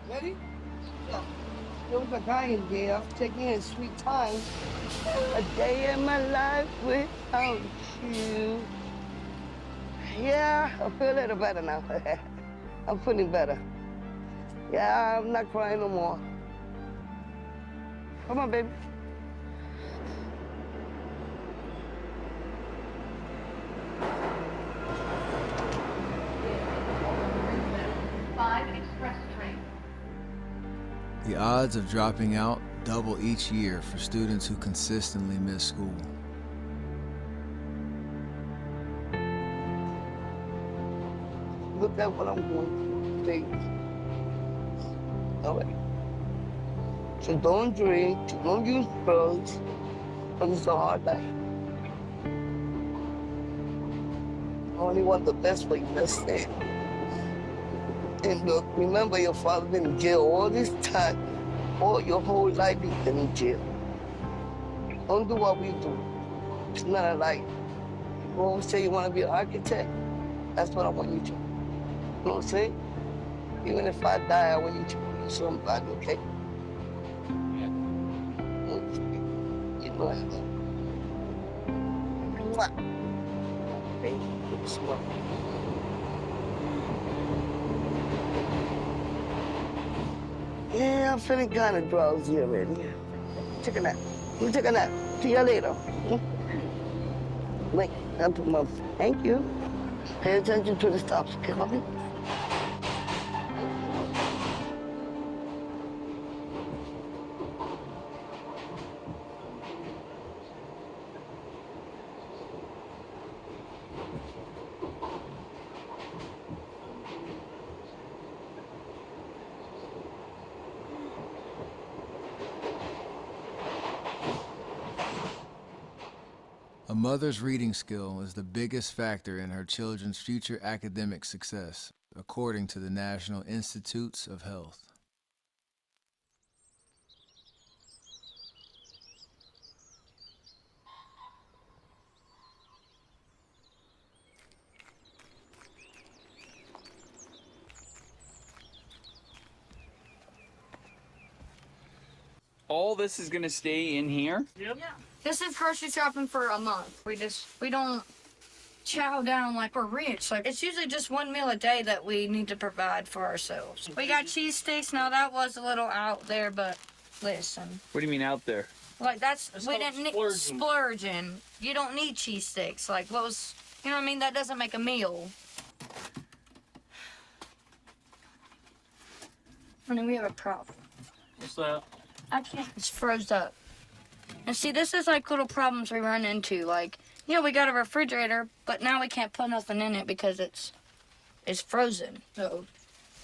ready? Yeah. It was a dying day. I was taking a sweet time. A day in my life without you. Yeah, I feel a little better now. I'm feeling better. Yeah, I'm not crying no more. Come on, baby. The odds of dropping out double each year for students who consistently miss school. Look at what I'm going through, please. All right. So don't drink, don't use drugs, because it's a hard life. I only want the best for you, that's it. And look, remember your father been in jail all this time, all your whole life he's been in jail. Don't do what we do. It's not a life. You always say you want to be an architect, that's what I want you to. You know what I'm saying? Even if I die, I want you to be somebody, okay? Yeah. You know I love you. Mwah. Baby, good smile. Yeah, I'm feeling kind of drowsy already. Take a nap. You take a nap. See you later. Wait, I put my... Thank you. Pay attention to the stops, okay, mommy? A mother's reading skill is the biggest factor in her children's future academic success, according to the National Institutes of Health. All this is gonna stay in here? Yep. Yeah. This is grocery shopping for a month. We don't chow down like we're rich. Like, it's usually just one meal a day that we need to provide for ourselves. We got cheese sticks. Now that was a little out there, but listen. What do you mean out there? Like we didn't need splurging. You don't need cheese sticks. Like what was, you know what I mean? That doesn't make a meal. I mean, we have a problem. What's that? I can't. It's froze up. And see, this is like little problems we run into. Like, yeah, we got a refrigerator, but now we can't put nothing in it because it's frozen. So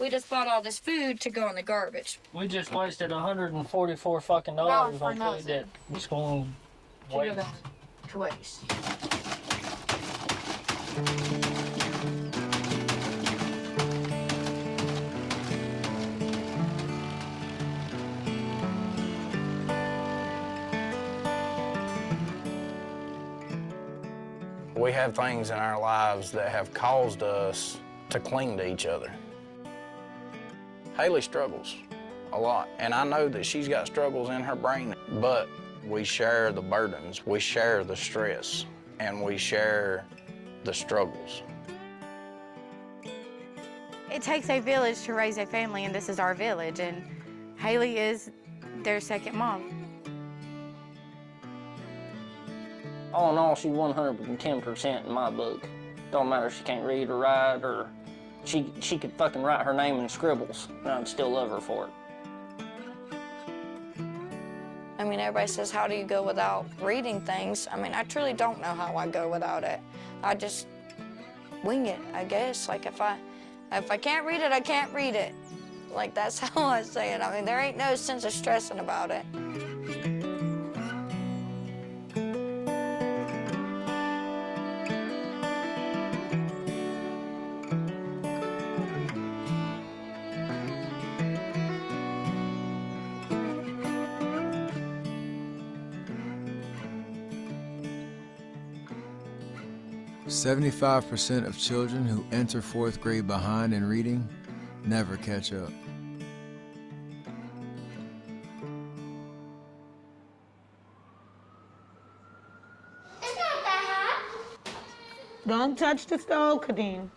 We just bought all this food to go in the garbage. We just wasted $144 fucking dollars on food that was going to waste. To waste. We have things in our lives that have caused us to cling to each other. Haley struggles a lot, and I know that she's got struggles in her brain, but we share the burdens, we share the stress, and we share the struggles. It takes a village to raise a family, and this is our village, and Haley is their second mom. All in all, she's 110% in my book. Don't matter if she can't read or write, or she could fucking write her name in scribbles, and I'd still love her for it. I mean, everybody says, how do you go without reading things? I mean, I truly don't know how I go without it. I just wing it, I guess. Like, if I can't read it, I can't read it. Like, that's how I say it. I mean, there ain't no sense of stressing about it. "75% of children who enter 4th grade behind in reading never catch up." Don't touch the stove, Kadeem.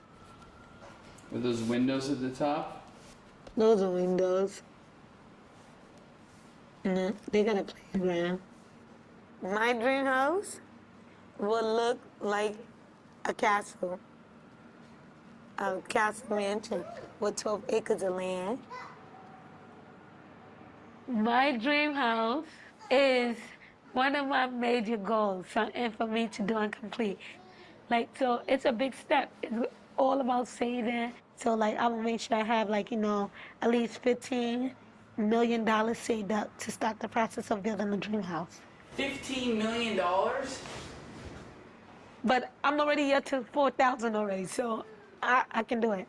With those windows at the top? Those are windows. No, they got a playground. My dream house would look like a castle mansion with 12 acres of land. My dream house is one of my major goals, something for me to do and complete. Like, so it's a big step. It's all about saving. So, like, I will make sure I have, like, at least $15 million saved up to start the process of building a dream house. $15 million? But I'm already up to 4,000 already, so I can do it.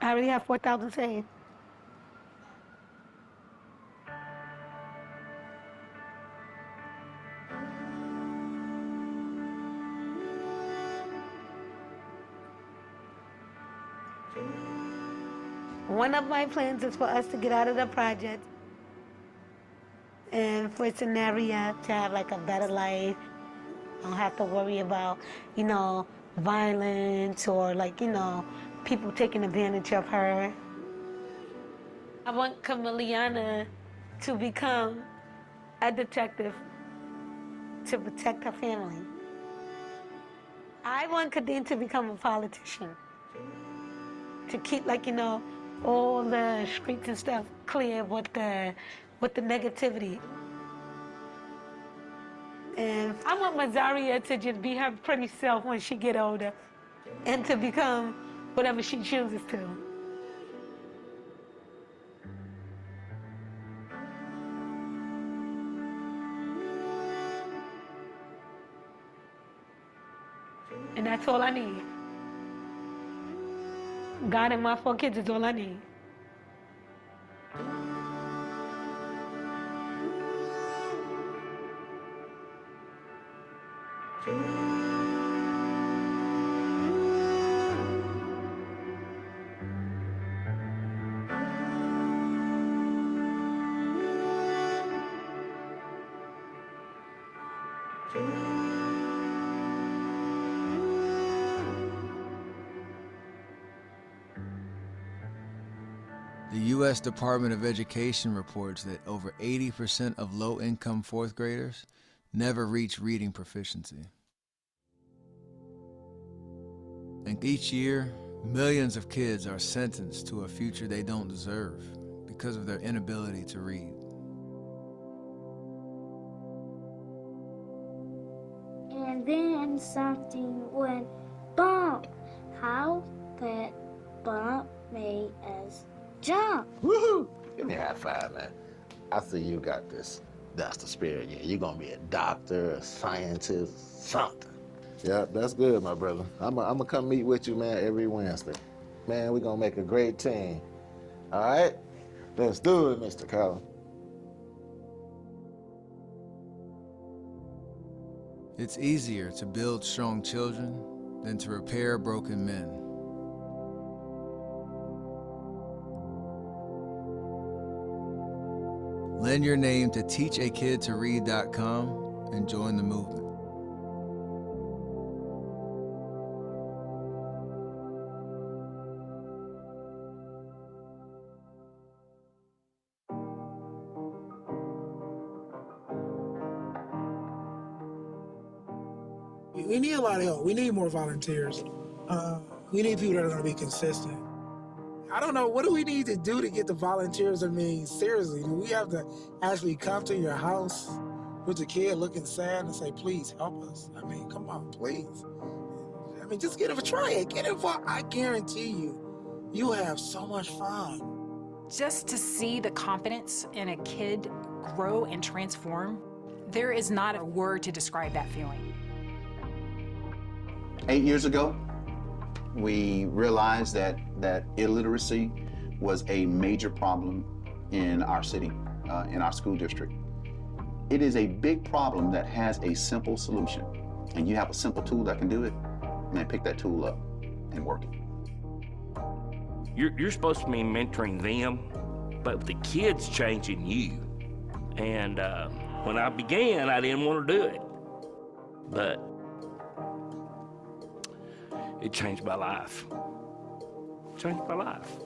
I already have 4,000 saved. One of my plans is for us to get out of the project and for Scenaria to have like a better life. I don't have to worry about, violence or people taking advantage of her. I want Camiliana to become a detective to protect her family. I want Kadeem to become a politician, to keep all the streets and stuff clear with the negativity. And I want Mazaria to just be her pretty self when she get older and to become whatever she chooses to. And that's all I need. God and my 4 kids is all I need. The U.S. Department of Education reports that over 80% of low-income 4th graders never reach reading proficiency. And each year, millions of kids are sentenced to a future they don't deserve because of their inability to read. And then something went bump. How did Bob make us jump? Woohoo! Give me a high five, man. I see you got this. That's the spirit. Yeah, you're gonna be a doctor, a scientist, something. Yeah, that's good, my brother. I'm gonna come meet with you, man, every Wednesday. Man, we're gonna make a great team. All right? Let's do it, Mr. Collins. It's easier to build strong children than to repair broken men. Lend your name to teachakidtoread.com and join the movement. We need a lot of help. We need more volunteers. We need people that are going to be consistent. I don't know, what do we need to do to get the volunteers? I mean, seriously, do we have to actually come to your house with the kid looking sad and say, please help us? I mean, come on, please. I mean, just get it, try it, get involved. I guarantee you, you have so much fun. Just to see the confidence in a kid grow and transform, there is not a word to describe that feeling. 8 years ago, we realized that illiteracy was a major problem in our city, in our school district. It is a big problem that has a simple solution. And you have a simple tool that can do it, man, pick that tool up and work it. You're supposed to be mentoring them, but the kid's changing you. And when I began, I didn't want to do it. But it changed my life. Changed my life.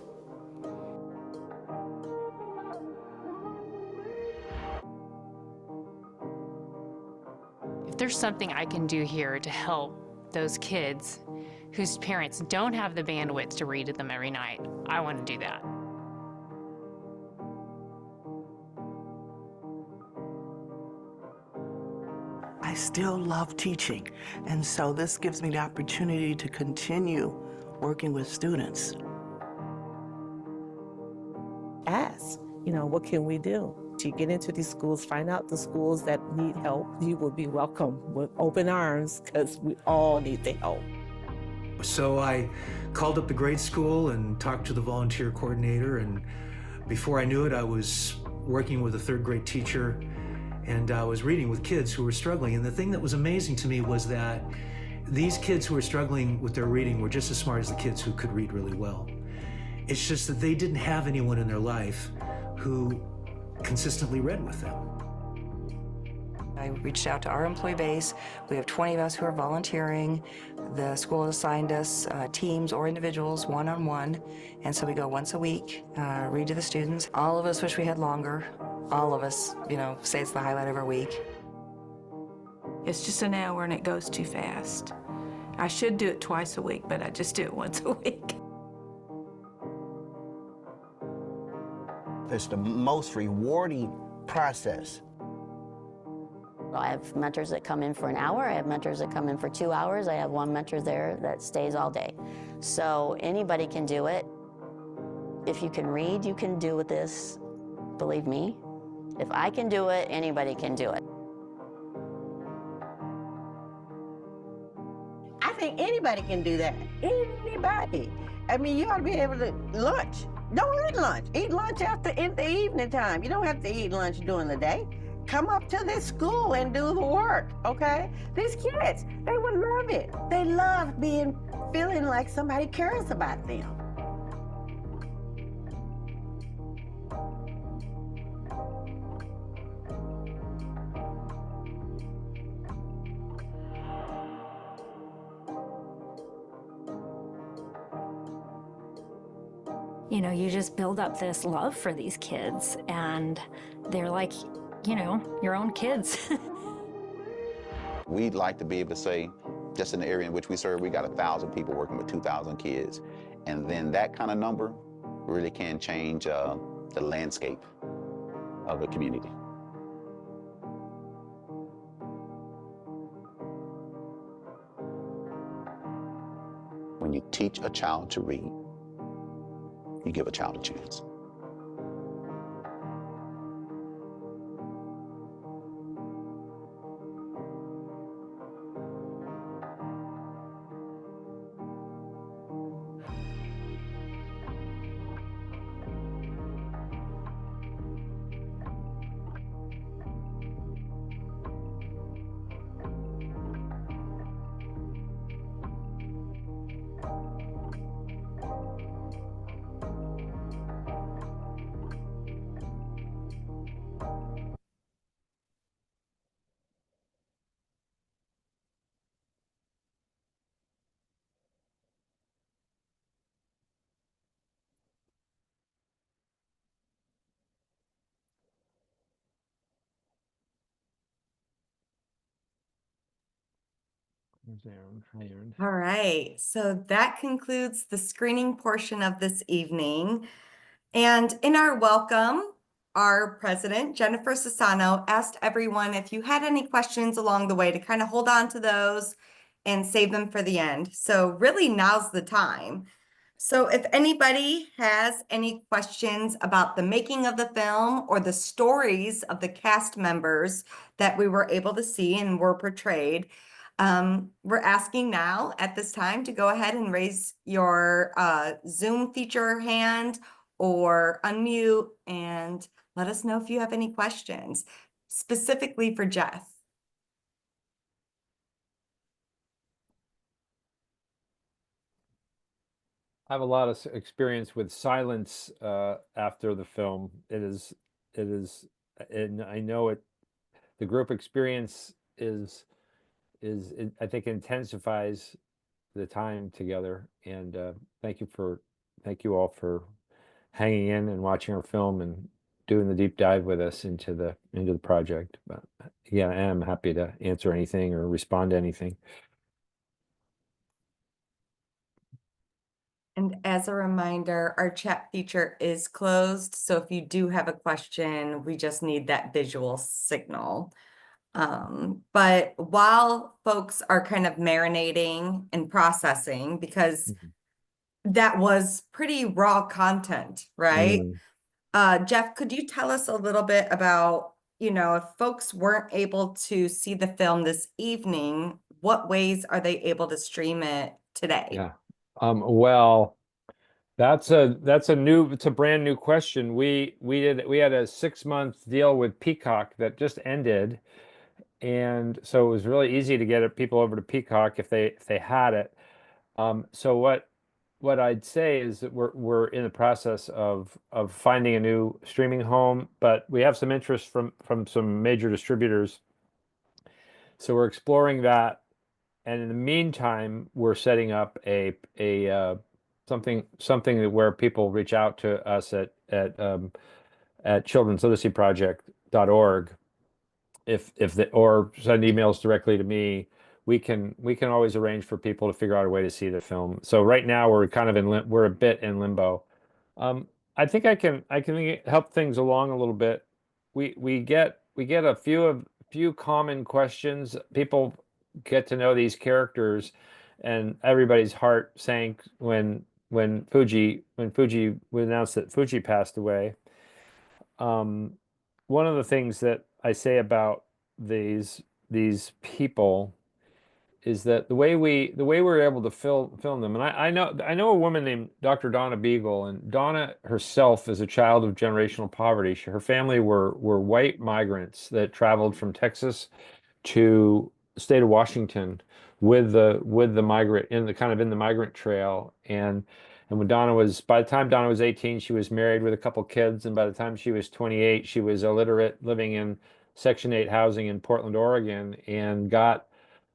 If there's something I can do here to help those kids whose parents don't have the bandwidth to read to them every night, I want to do that. I still love teaching, and so this gives me the opportunity to continue working with students. Ask, what can we do? To get into these schools, find out the schools that need help. You will be welcome with open arms because we all need the help. So I called up the grade school and talked to the volunteer coordinator, and before I knew it, I was working with a third grade teacher, and I was reading with kids who were struggling. And the thing that was amazing to me was that these kids who were struggling with their reading were just as smart as the kids who could read really well. It's just that they didn't have anyone in their life who consistently read with them. I reached out to our employee base. We have 20 of us who are volunteering. The school assigned us teams or individuals one-on-one. And so we go once a week, read to the students. All of us wish we had longer. All of us, say it's the highlight of our week. It's just an hour and it goes too fast. I should do it twice a week, but I just do it once a week. It's the most rewarding process. I have mentors that come in for an hour. I have mentors that come in for 2 hours. I have one mentor there that stays all day. So anybody can do it. If you can read, you can do with this. Believe me. If I can do it, anybody can do it. I think anybody can do that. Anybody. I mean, you ought to be able to lunch. Don't eat lunch. Eat lunch in the evening time. You don't have to eat lunch during the day. Come up to this school and do the work, okay? These kids, they would love it. They love feeling like somebody cares about them. You just build up this love for these kids, and they're like, your own kids. We'd like to be able to say, just in the area in which we serve, we got 1,000 people working with 2,000 kids. And then that kind of number really can change the landscape of a community. When you teach a child to read, you give a child a chance. Aaron. Hi, Aaron. All right, so that concludes the screening portion of this evening. And in our welcome, our president, Jennifer Sassano, asked everyone if you had any questions along the way to kind of hold on to those and save them for the end. So really now's the time. So if anybody has any questions about the making of the film or the stories of the cast members that we were able to see and were portrayed, we're asking now at this time to go ahead and raise your Zoom feature hand or unmute and let us know if you have any questions, specifically for Jeff. I have a lot of experience with silence after the film. It is, and I know it. The group experience I think intensifies the time together. And thank you all for hanging in and watching our film and doing the deep dive with us into the project. But yeah, I am happy to answer anything or respond to anything. And as a reminder, our chat feature is closed. So if you do have a question, we just need that visual signal. But while folks are kind of marinating and processing, because that was pretty raw content, right? Jeff, could you tell us a little bit about, if folks weren't able to see the film this evening, what ways are they able to stream it today? Yeah. Well, it's a brand new question. We had a 6-month deal with Peacock that just ended. And so it was really easy to get people over to Peacock if they had it. So what I'd say is that we're in the process of finding a new streaming home, but we have some interest from some major distributors. So we're exploring that, and in the meantime, we're setting up a something where people reach out to us at childrensliteracyproject.org. Or send emails directly to me, we can always arrange for people to figure out a way to see the film. So right now we're kind of we're a bit in limbo. I think I can help things along a little bit. We get a few common questions. People get to know these characters, and everybody's heart sank when Fuji announced that Fuji passed away. One of the things that I say about these people is that the way we're able to film them, and I know a woman named Dr. Donna Beagle, and Donna herself is a child of generational poverty. Her family were white migrants that traveled from Texas to the state of Washington with the migrant in the migrant trail. And by the time Donna was 18, she was married with a couple kids, and by the time she was 28, she was illiterate, living in Section 8 housing in Portland, Oregon, and got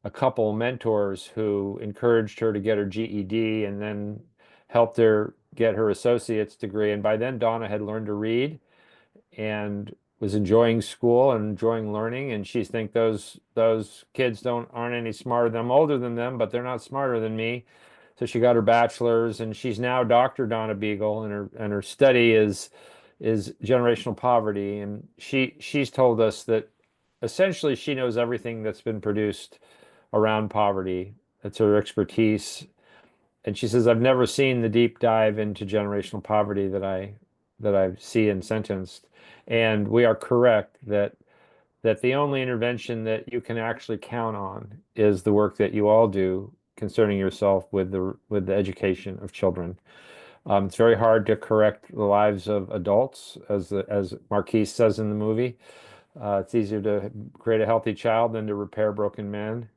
a couple mentors who encouraged her to get her GED and then helped her get her associate's degree. And by then, Donna had learned to read and was enjoying school and enjoying learning. And she thinks those kids aren't any smarter than I'm older than them, but they're not smarter than me. So she got her bachelor's, and she's now Dr. Donna Beagle, and her study is generational poverty. And she's told us that essentially she knows everything that's been produced around poverty. That's her expertise. and she says, I've never seen the deep dive into generational poverty that I see in Sentenced. And we are correct that the only intervention that you can actually count on is the work that you all do concerning yourself with the education of children. It's very hard to correct the lives of adults, as Marquise says in the movie. It's easier to create a healthy child than to repair broken men.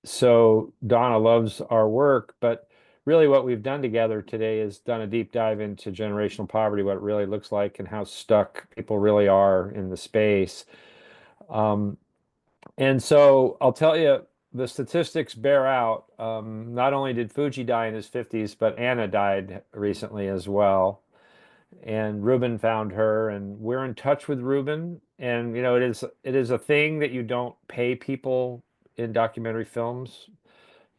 So Donna loves our work, but really what we've done together today is done a deep dive into generational poverty, what it really looks like, and how stuck people really are in the space. And so I'll tell you, the statistics bear out. Not only did Fuji die in his 50s, but Anna died recently as well. And Ruben found her, and we're in touch with Ruben. And it is a thing that you don't pay people in documentary films.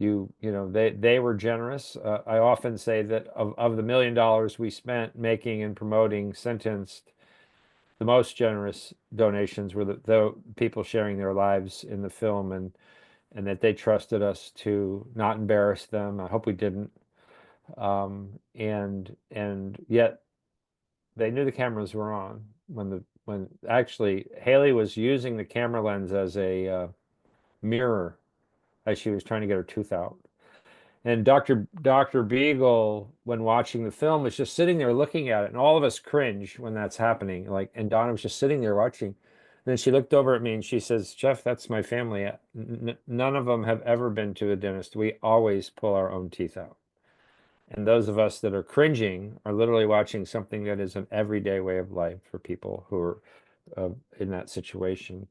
They were generous. I often say that of the $1 million we spent making and promoting Sentenced, the most generous donations were the people sharing their lives in the film, and that they trusted us to not embarrass them. I hope we didn't. And yet they knew the cameras were on when actually Haley was using the camera lens as a mirror as she was trying to get her tooth out. And Dr. Beagle, when watching the film, was just sitting there looking at it, and all of us cringe when that's happening. And Donna was just sitting there watching. And then she looked over at me and she says, "Jeff, that's my family. None of them have ever been to a dentist. We always pull our own teeth out." And those of us that are cringing are literally watching something that is an everyday way of life for people who are in that situation.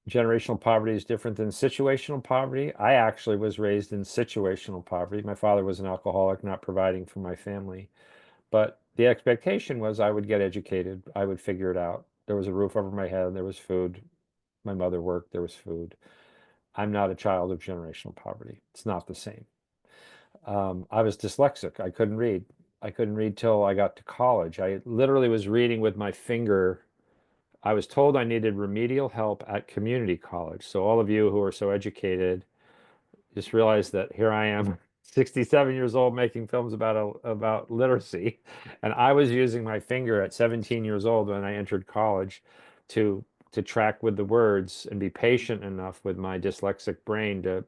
Generational poverty is different than situational poverty. I actually was raised in situational poverty. My father was an alcoholic, not providing for my family. But the expectation was I would get educated. I would figure it out. There was a roof over my head. There was food. My mother worked. There was food. I'm not a child of generational poverty. It's not the same. I was dyslexic. I couldn't read. I couldn't read till I got to college. I literally was reading with my finger. I was told I needed remedial help at community college. So all of you who are so educated, just realize that here I am, 67 years old, making films about literacy. And I was using my finger at 17 years old when I entered college to track with the words and be patient enough with my dyslexic brain to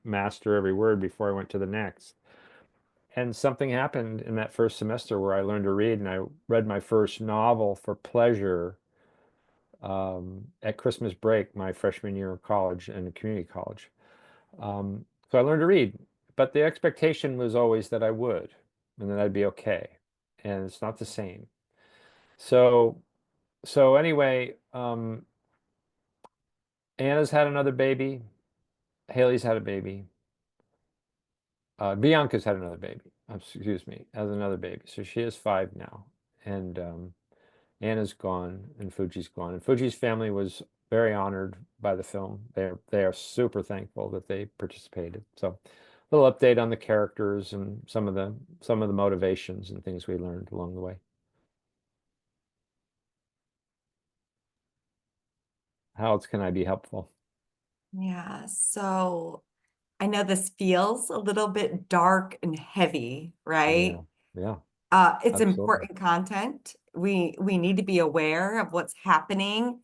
master every word before I went to the next. And something happened in that first semester where I learned to read, and I read my first novel for pleasure at Christmas break, my freshman year of college and community college. So I learned to read, but the expectation was always that I would, and that I'd be okay. And it's not the same. So anyway, Anna's had another baby. Haley's had a baby. Bianca's had another baby. Excuse me, has another baby. So she has 5 now. And Anna's gone and Fuji's gone. And Fuji's family was very honored by the film. They are super thankful that they participated. So a little update on the characters and some of the motivations and things we learned along the way. How else can I be helpful? Yeah, so I know this feels a little bit dark and heavy, right? Yeah. It's Absolutely. important content. We need to be aware of what's happening,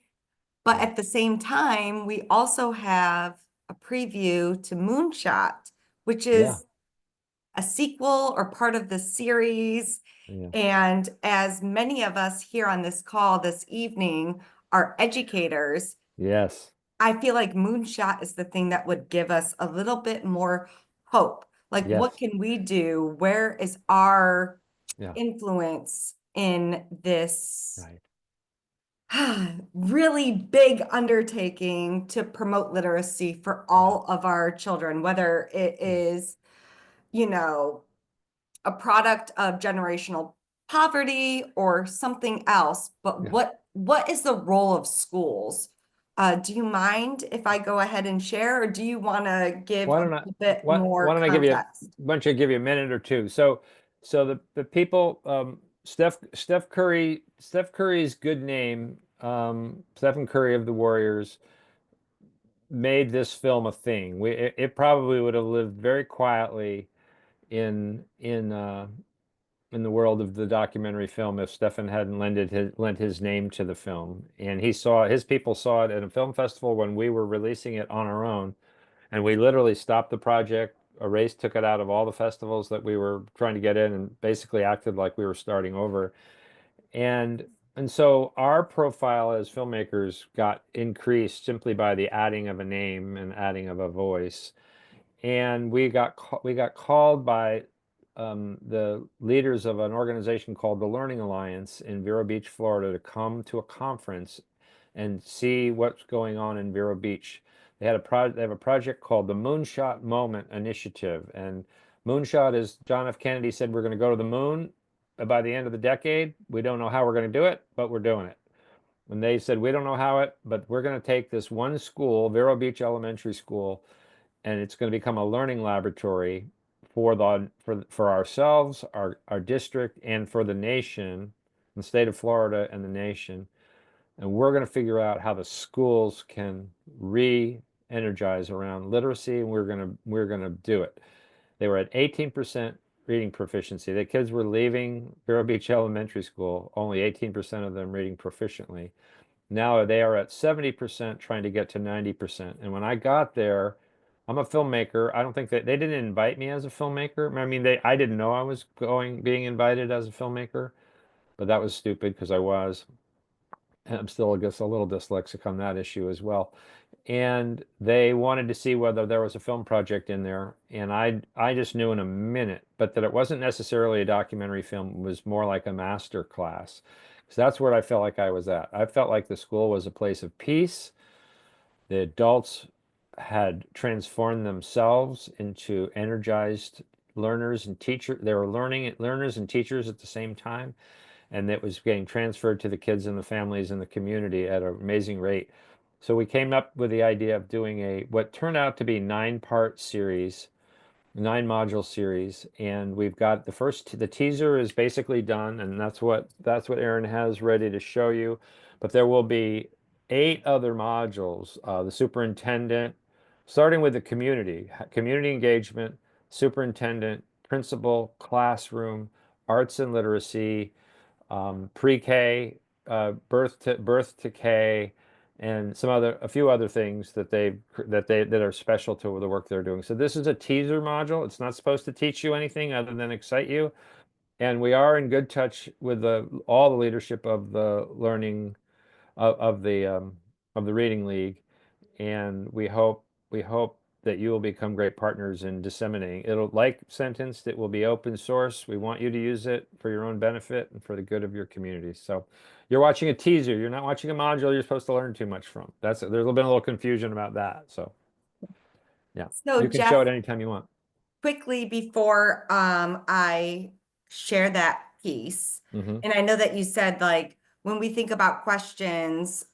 but at the same time, we also have a preview to Moonshot, which is a sequel or part of the series. Yeah. And as many of us here on this call this evening are educators, Yes. I feel like Moonshot is the thing that would give us a little bit more hope. Like, what Yes. can we do? Where is our Yeah. influence in this Right. really big undertaking to promote literacy for all of our children, whether it is, a product of generational poverty or something else, but what is the role of schools? Do you mind if I go ahead and share, or do you want to give Why a don't I little bit more why don't I give you context? give you a minute or two? So the people, Steph Curry's good name, Stephen Curry of the Warriors, made this film a thing. It probably would have lived very quietly in the world of the documentary film if Stefan hadn't lent his name to the film. And his people saw it at a film festival when we were releasing it on our own, and we literally stopped the project, erased, took it out of all the festivals that we were trying to get in, and basically acted like we were starting over. And so our profile as filmmakers got increased simply by the adding of a name and adding of a voice. And we got called by the leaders of an organization called the Learning Alliance in Vero Beach, Florida, to come to a conference and see what's going on in Vero Beach. They have a project called the Moonshot Moment Initiative, and Moonshot is John F. Kennedy said we're going to go to the moon by the end of the decade. We don't know how we're going to do it, but we're doing it. And they said we don't know how but we're going to take this one school, Vero Beach Elementary School, and it's going to become a learning laboratory for ourselves, our district, and for the nation, the state of Florida and the nation. And we're going to figure out how the schools can re-energize around literacy, and we're going to do it. They were at 18% reading proficiency. The kids were leaving Vero Beach Elementary School, only 18% of them reading proficiently. Now they are at 70%, trying to get to 90%. And when I got there, I'm a filmmaker. I don't think they didn't invite me as a filmmaker. I mean, I didn't know I was being invited as a filmmaker, but that was stupid because I was. And I'm still, I guess, a little dyslexic on that issue as well. And they wanted to see whether there was a film project in there. And I just knew in a minute, but that it wasn't necessarily a documentary film. It was more like a master class. So that's where I felt like I was at. I felt like the school was a place of peace. The adults had transformed themselves into energized learners and teachers. They were learners and teachers at the same time. And it was getting transferred to the kids and the families and the community at an amazing rate. So we came up with the idea of doing what turned out to be 9-part series, 9-module series. And we've got the teaser is basically done, and that's what Aaron has ready to show you. But there will be 8 other modules. The superintendent, starting with the community engagement, superintendent, principal, classroom, arts and literacy, pre-K, birth to K, and a few other things that are special to the work they're doing. So this is a teaser module. It's not supposed to teach you anything other than excite you. And we are in good touch with all the leadership of the learning of the Reading League, and we hope that you will become great partners in disseminating. It'll, like Sentenced, it will be open source. We want you to use it for your own benefit and for the good of your community. So you're watching a teaser. You're not watching a module you're supposed to learn too much from. There's been a little confusion about that. So yeah, So you can Jeff, show it anytime you want. quickly before I share that piece, Mhm. and I know that you said, like, when we think about questions,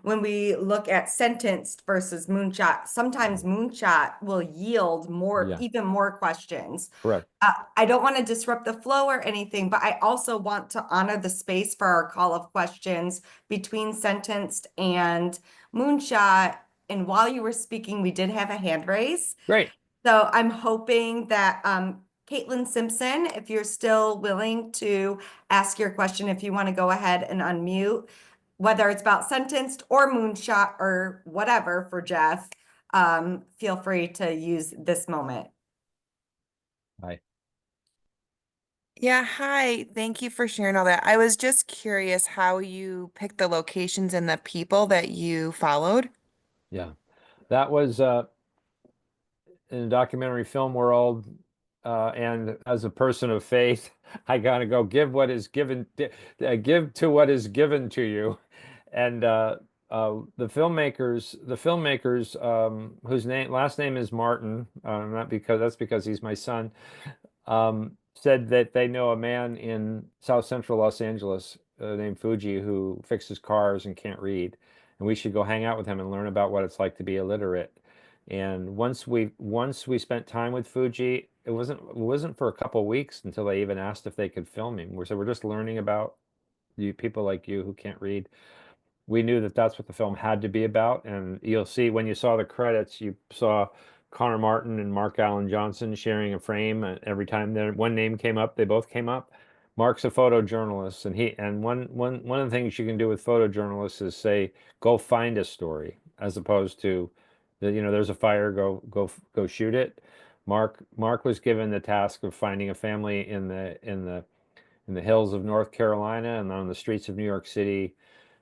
when we look at Sentenced versus Moonshot, sometimes Moonshot will yield Yeah. even more questions. Correct. I don't want to disrupt the flow or anything, but I also want to honor the space for our call of questions between Sentenced and Moonshot. And while you were speaking, we did have a hand raise. Great. So I'm hoping that Caitlin Simpson, if you're still willing to ask your question, if you want to go ahead and unmute, whether it's about Sentenced or Moonshot or whatever for Jeff, feel free to use this moment. Hi. Yeah, hi. Thank you for sharing all that. I was just curious how you picked the locations and the people that you followed. Yeah, that was in the documentary film world, and as a person of faith, I gotta go give what is given, give to what is given to you, and the filmmakers, whose last name is Martin, not because he's my son, said that they know a man in South Central Los Angeles named Fuji who fixes cars and can't read, and we should go hang out with him and learn about what it's like to be illiterate. And once we spent time with Fuji, it wasn't for a couple of weeks until they even asked if they could film him. So we're just learning about you people like you who can't read. we knew that that's what the film had to be about. And you'll see when you saw the credits, you saw Connor Martin and Mark Allen Johnson sharing a frame. Every time one name came up, they both came up. Mark's a photojournalist, and one of the things you can do with photojournalists is say, go find a story, as opposed to, there's a fire, go shoot it. Mark was given the task of finding a family in the hills of North Carolina and on the streets of New York City,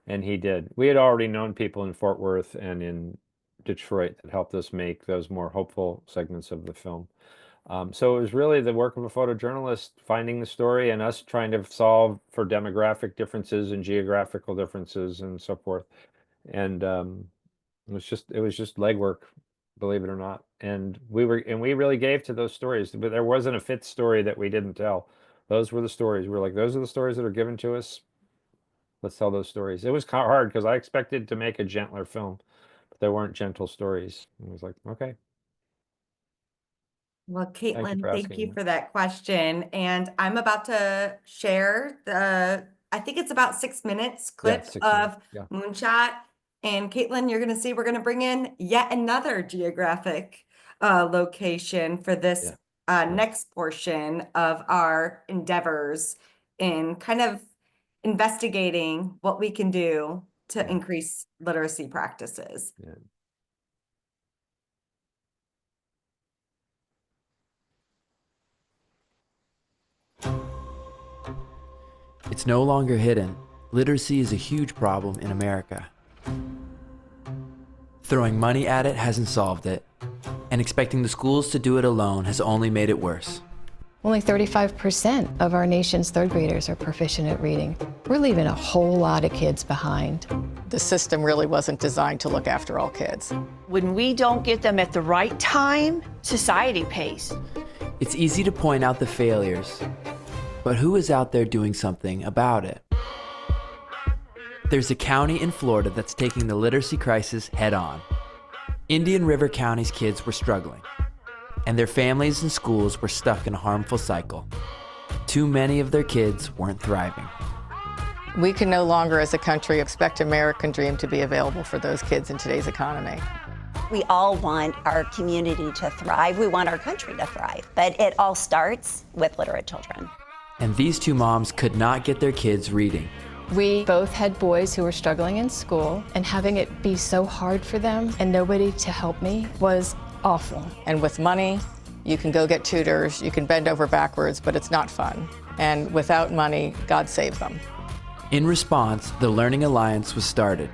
and he did. We had already known people in Fort Worth and in Detroit that helped us make those more hopeful segments of the film. So it was really the work of a photojournalist finding the story and us trying to solve for demographic differences and geographical differences and so forth. And it was just legwork, believe it or not. And we really gave to those stories, but there wasn't a fifth story that we didn't tell. Those were the stories. We're like, those are the stories that are given to us. Let's tell those stories. It was hard because I expected to make a gentler film, but there weren't gentle stories. It was like, okay. Well, Caitlin, for thank asking you that. for that question. And I'm about to share I think it's about 6 minutes clip 6 of minutes, yeah. Moonshot. And Caitlin, you're going to see we're going to bring in yet another geographic location for this next portion of our endeavors in kind of investigating what we can do to increase literacy practices. Yeah. It's no longer hidden. Literacy is a huge problem in America. Throwing money at it hasn't solved it, and expecting the schools to do it alone has only made it worse. Only 35% of our nation's third graders are proficient at reading. We're leaving a whole lot of kids behind. The system really wasn't designed to look after all kids. When we don't get them at the right time, society pays. It's easy to point out the failures, but who is out there doing something about it? There's a county in Florida that's taking the literacy crisis head on. Indian River County's kids were struggling, and their families and schools were stuck in a harmful cycle. Too many of their kids weren't thriving. We can no longer, as a country, expect American Dream to be available for those kids in today's economy. We all want our community to thrive. We want our country to thrive, but it all starts with literate children. And these two moms could not get their kids reading. We both had boys who were struggling in school, and having it be so hard for them and nobody to help me was awful. And with money, you can go get tutors, you can bend over backwards, but it's not fun. And without money, God save them. In response, the Learning Alliance was started.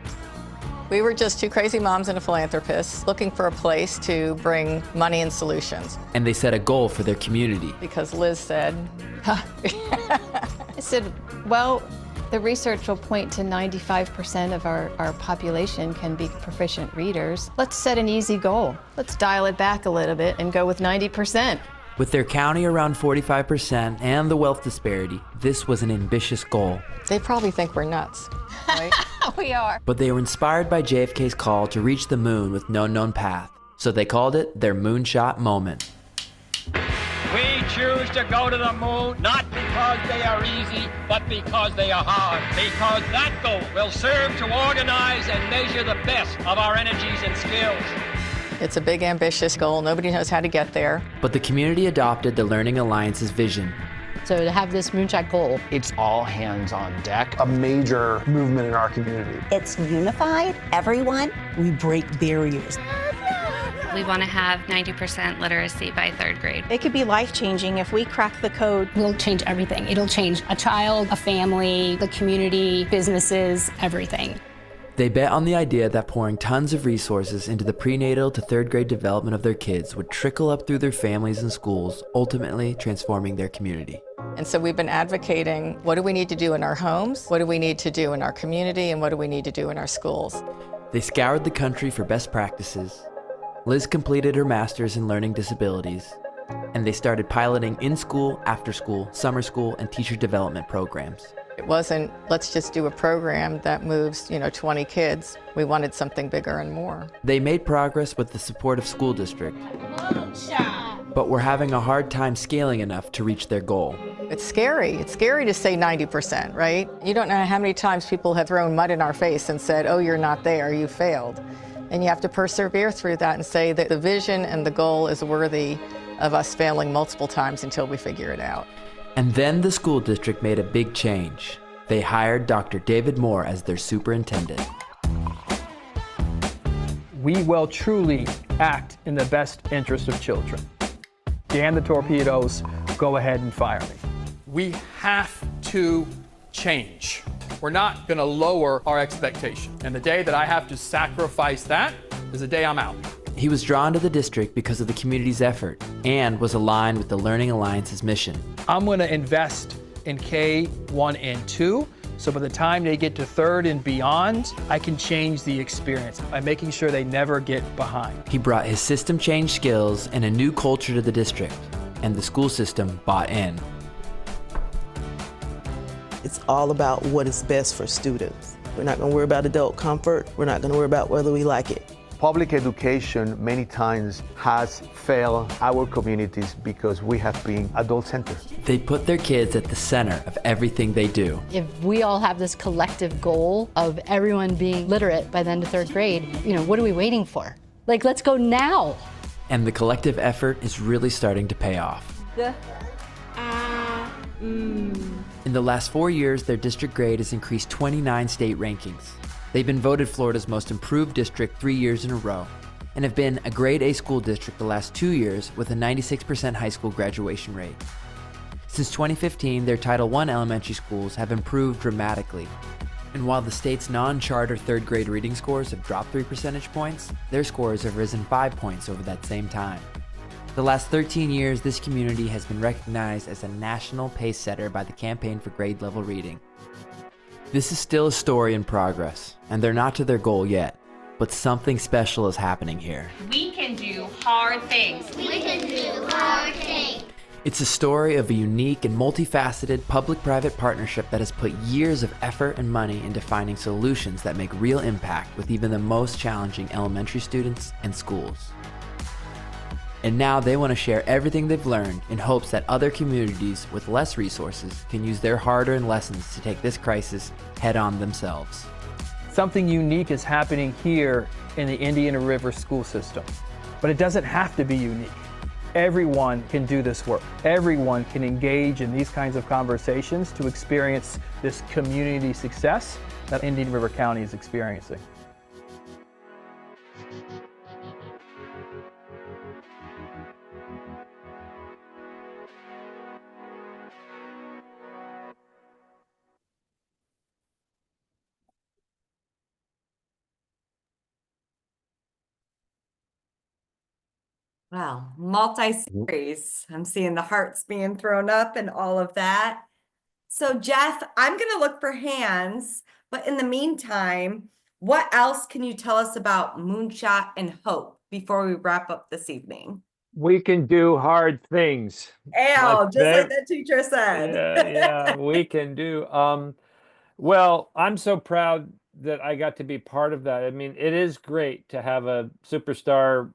We were just two crazy moms and a philanthropist looking for a place to bring money and solutions. And they set a goal for their community. Because Liz said, I said, well, the research will point to 95% of our population can be proficient readers. Let's set an easy goal. Let's dial it back a little bit and go with 90%. With their county around 45% and the wealth disparity, this was an ambitious goal. They probably think we're nuts, right? We are. But they were inspired by JFK's call to reach the moon with no known path, so they called it their Moonshot Moment. We choose to go to the moon, not because they are easy, but because they are hard. Because that goal will serve to organize and measure the best of our energies and skills. It's a big, ambitious goal. Nobody knows how to get there. But the community adopted the Learning Alliance's vision. So to have this Moonshot goal, it's all hands on deck, a major movement in our community. It's unified, everyone. We break barriers. We want to have 90% literacy by third grade. It could be life-changing if we crack the code. We'll change everything. It'll change a child, a family, the community, businesses, everything. They bet on the idea that pouring tons of resources into the prenatal to third grade development of their kids would trickle up through their families and schools, ultimately transforming their community. And so we've been advocating, what do we need to do in our homes? What do we need to do in our community? And what do we need to do in our schools? They scoured the country for best practices. Liz completed her master's in learning disabilities, and they started piloting in-school, after-school, summer school, and teacher development programs. It wasn't, let's just do a program that moves, 20 kids. We wanted something bigger and more. They made progress with the support of school district, but were having a hard time scaling enough to reach their goal. It's scary. It's scary to say 90%, right? You don't know how many times people have thrown mud in our face and said, oh, you're not there, you failed. And you have to persevere through that and say that the vision and the goal is worthy of us failing multiple times until we figure it out. And then the school district made a big change. They hired Dr. David Moore as their superintendent. We will truly act in the best interest of children. Damn the torpedoes, go ahead and fire me. We have to change. We're not going to lower our expectation. And the day that I have to sacrifice that is the day I'm out. He was drawn to the district because of the community's effort and was aligned with the Learning Alliance's mission. I'm going to invest in K1 and 2, so by the time they get to third and beyond, I can change the experience by making sure they never get behind. He brought his system change skills and a new culture to the district, and the school system bought in. It's all about what is best for students. We're not going to worry about adult comfort. We're not going to worry about whether we like it. Public education many times has failed our communities because we have been adult-centered. They put their kids at the center of everything they do. If we all have this collective goal of everyone being literate by the end of third grade, what are we waiting for? Like, let's go now. And the collective effort is really starting to pay off. In the last 4 years, their district grade has increased 29 state rankings. They've been voted Florida's most improved district 3 years in a row, and have been a grade A school district the last 2 years with a 96% high school graduation rate. Since 2015, their Title I elementary schools have improved dramatically. And while the state's non-charter third grade reading scores have dropped 3 percentage points, their scores have risen 5 points over that same time. The last 13 years, this community has been recognized as a national pace setter by the Campaign for Grade Level Reading. This is still a story in progress, and they're not to their goal yet, but something special is happening here. We can do hard things. We can do hard things. It's a story of a unique and multifaceted public-private partnership that has put years of effort and money into finding solutions that make real impact with even the most challenging elementary students and schools. And now they want to share everything they've learned in hopes that other communities with less resources can use their hard-earned lessons to take this crisis head-on themselves. Something unique is happening here in the Indian River school system, but it doesn't have to be unique. Everyone can do this work. Everyone can engage in these kinds of conversations to experience this community success that Indian River County is experiencing. Wow, multi-series. I'm seeing the hearts being thrown up and all of that. So Jeff, I'm going to look for hands, but in the meantime, what else can you tell us about Moonshot and Hope before we wrap up this evening? We can do hard things. Just like the teacher said. Yeah, we can do. Well, I'm so proud that I got to be part of that. I mean, it is great to have a superstar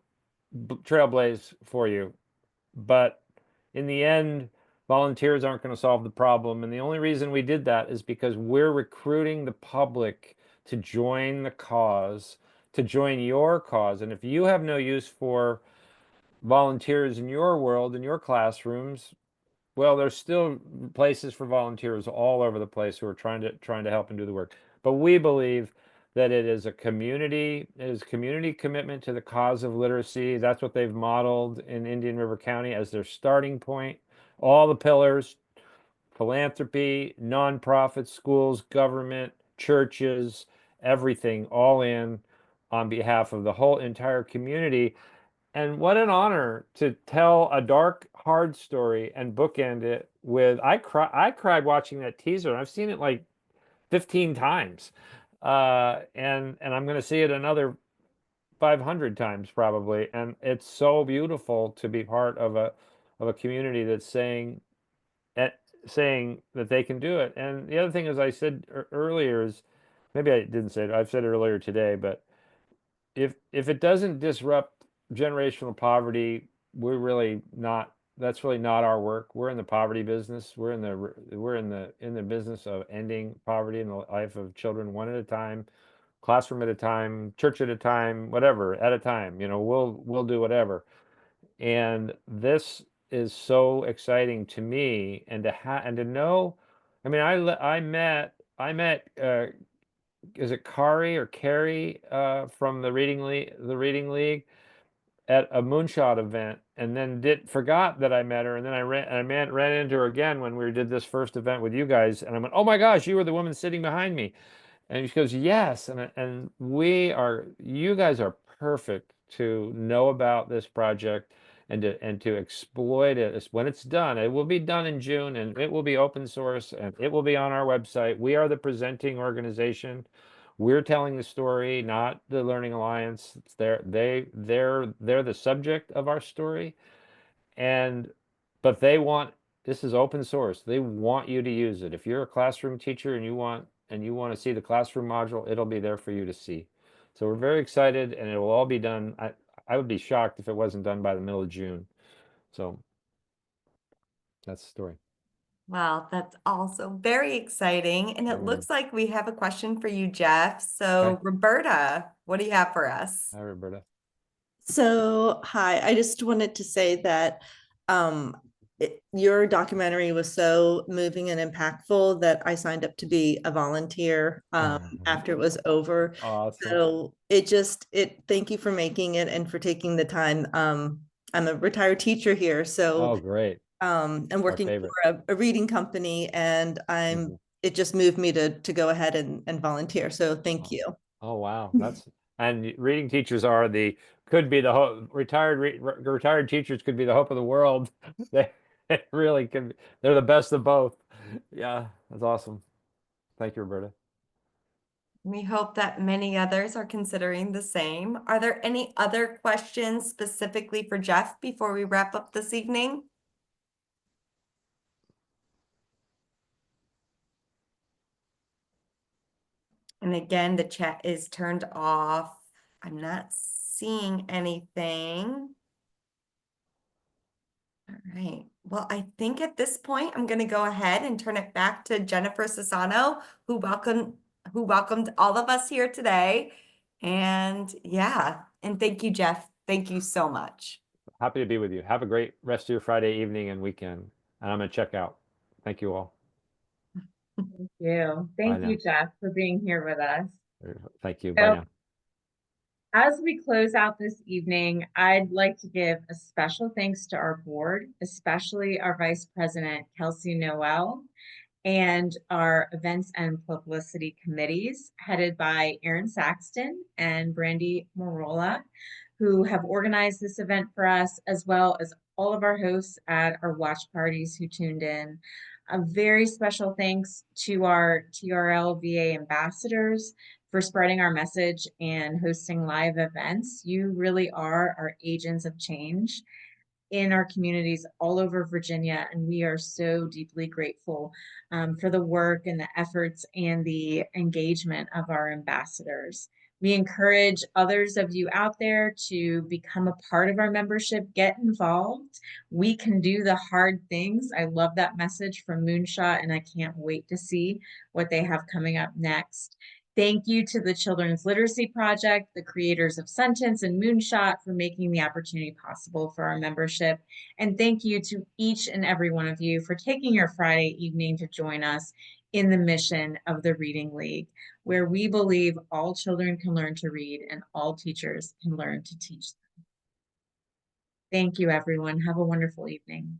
trailblaze for you, but in the end, volunteers aren't going to solve the problem. And the only reason we did that is because we're recruiting the public to join the cause, to join your cause. And if you have no use for volunteers in your world, in your classrooms, well, there's still places for volunteers all over the place who are trying to help and do the work. But we believe that it is a community commitment to the cause of literacy. That's what they've modeled in Indian River County as their starting point. All the pillars: philanthropy, nonprofits, schools, government, churches, everything, all in on behalf of the whole entire community. And what an honor to tell a dark, hard story and bookend it with, I cried watching that teaser, and I've seen it like 15 times. And I'm going to see it another 500 times probably. And it's so beautiful to be part of a community that's saying that they can do it. And the other thing, as I said earlier, is, maybe I didn't say it, I've said it earlier today, but if it doesn't disrupt generational poverty, we're really not that's really not our work. We're in the poverty business. We're in the business of ending poverty in the life of children, one at a time, classroom at a time, church at a time, whatever, at a time. We'll do whatever. And this is so exciting to me, and to know. I mean, I met is it Kari or Carrie from the Reading League at a Moonshot event, and then forgot that I met her, and then I ran into her again when we did this first event with you guys, and I went, "Oh my gosh, you were the woman sitting behind me," and she goes, "Yes," and you guys are perfect to know about this project and to exploit it when it's done. It will be done in June, and it will be open source, and it will be on our website. We are the presenting organization. We're telling the story, not the Learning Alliance. They're the subject of our story, but this is open source. They want you to use it. If you're a classroom teacher and you want to see the classroom module, it'll be there for you to see. So we're very excited, and it will all be done. I would be shocked if it wasn't done by the middle of June. So that's the story. Wow, that's also very exciting. And it looks like we have a question for you, Jeff. So, Okay. Roberta, what do you have for us? Hi, Roberta. So, hi, I just wanted to say that your documentary was so moving and impactful that I signed up to be a volunteer after it was over. Awesome. So thank you for making it and for taking the time. I'm a retired teacher here, so great. I'm working for a reading company, and it just moved me to go ahead and volunteer. So thank you. Oh wow, and reading teachers could be the hope. Retired teachers could be the hope of the world. They really can. They're the best of both. Yeah, that's awesome. Thank you, Roberta. We hope that many others are considering the same. Are there any other questions specifically for Jeff before we wrap up this evening? And again, the chat is turned off. I'm not seeing anything. All right. Well, I think at this point, I'm going to go ahead and turn it back to Jennifer Sassano, who welcomed all of us here today. And yeah, and thank you, Jeff. Thank you so much. Happy to be with you. Have a great rest of your Friday evening and weekend. And I'm going to check out. Thank you all. Thank you. Thank you, Jeff, for being here with us. Thank you. Bye now. As we close out this evening, I'd like to give a special thanks to our board, especially our Vice President, Kelsey Noel, and our events and publicity committees headed by Aaron Saxton and Brandy Morola, who have organized this event for us, as well as all of our hosts at our watch parties who tuned in. A very special thanks to our TRL VA ambassadors for spreading our message and hosting live events. You really are our agents of change in our communities all over Virginia, and we are so deeply grateful for the work and the efforts and the engagement of our ambassadors. We encourage others of you out there to become a part of our membership, get involved. We can do the hard things. I love that message from Moonshot, and I can't wait to see what they have coming up next. Thank you to the Children's Literacy Project, the creators of Sentence and Moonshot, for making the opportunity possible for our membership. And thank you to each and every one of you for taking your Friday evening to join us in the mission of the Reading League, where we believe all children can learn to read and all teachers can learn to teach them. Thank you, everyone. Have a wonderful evening.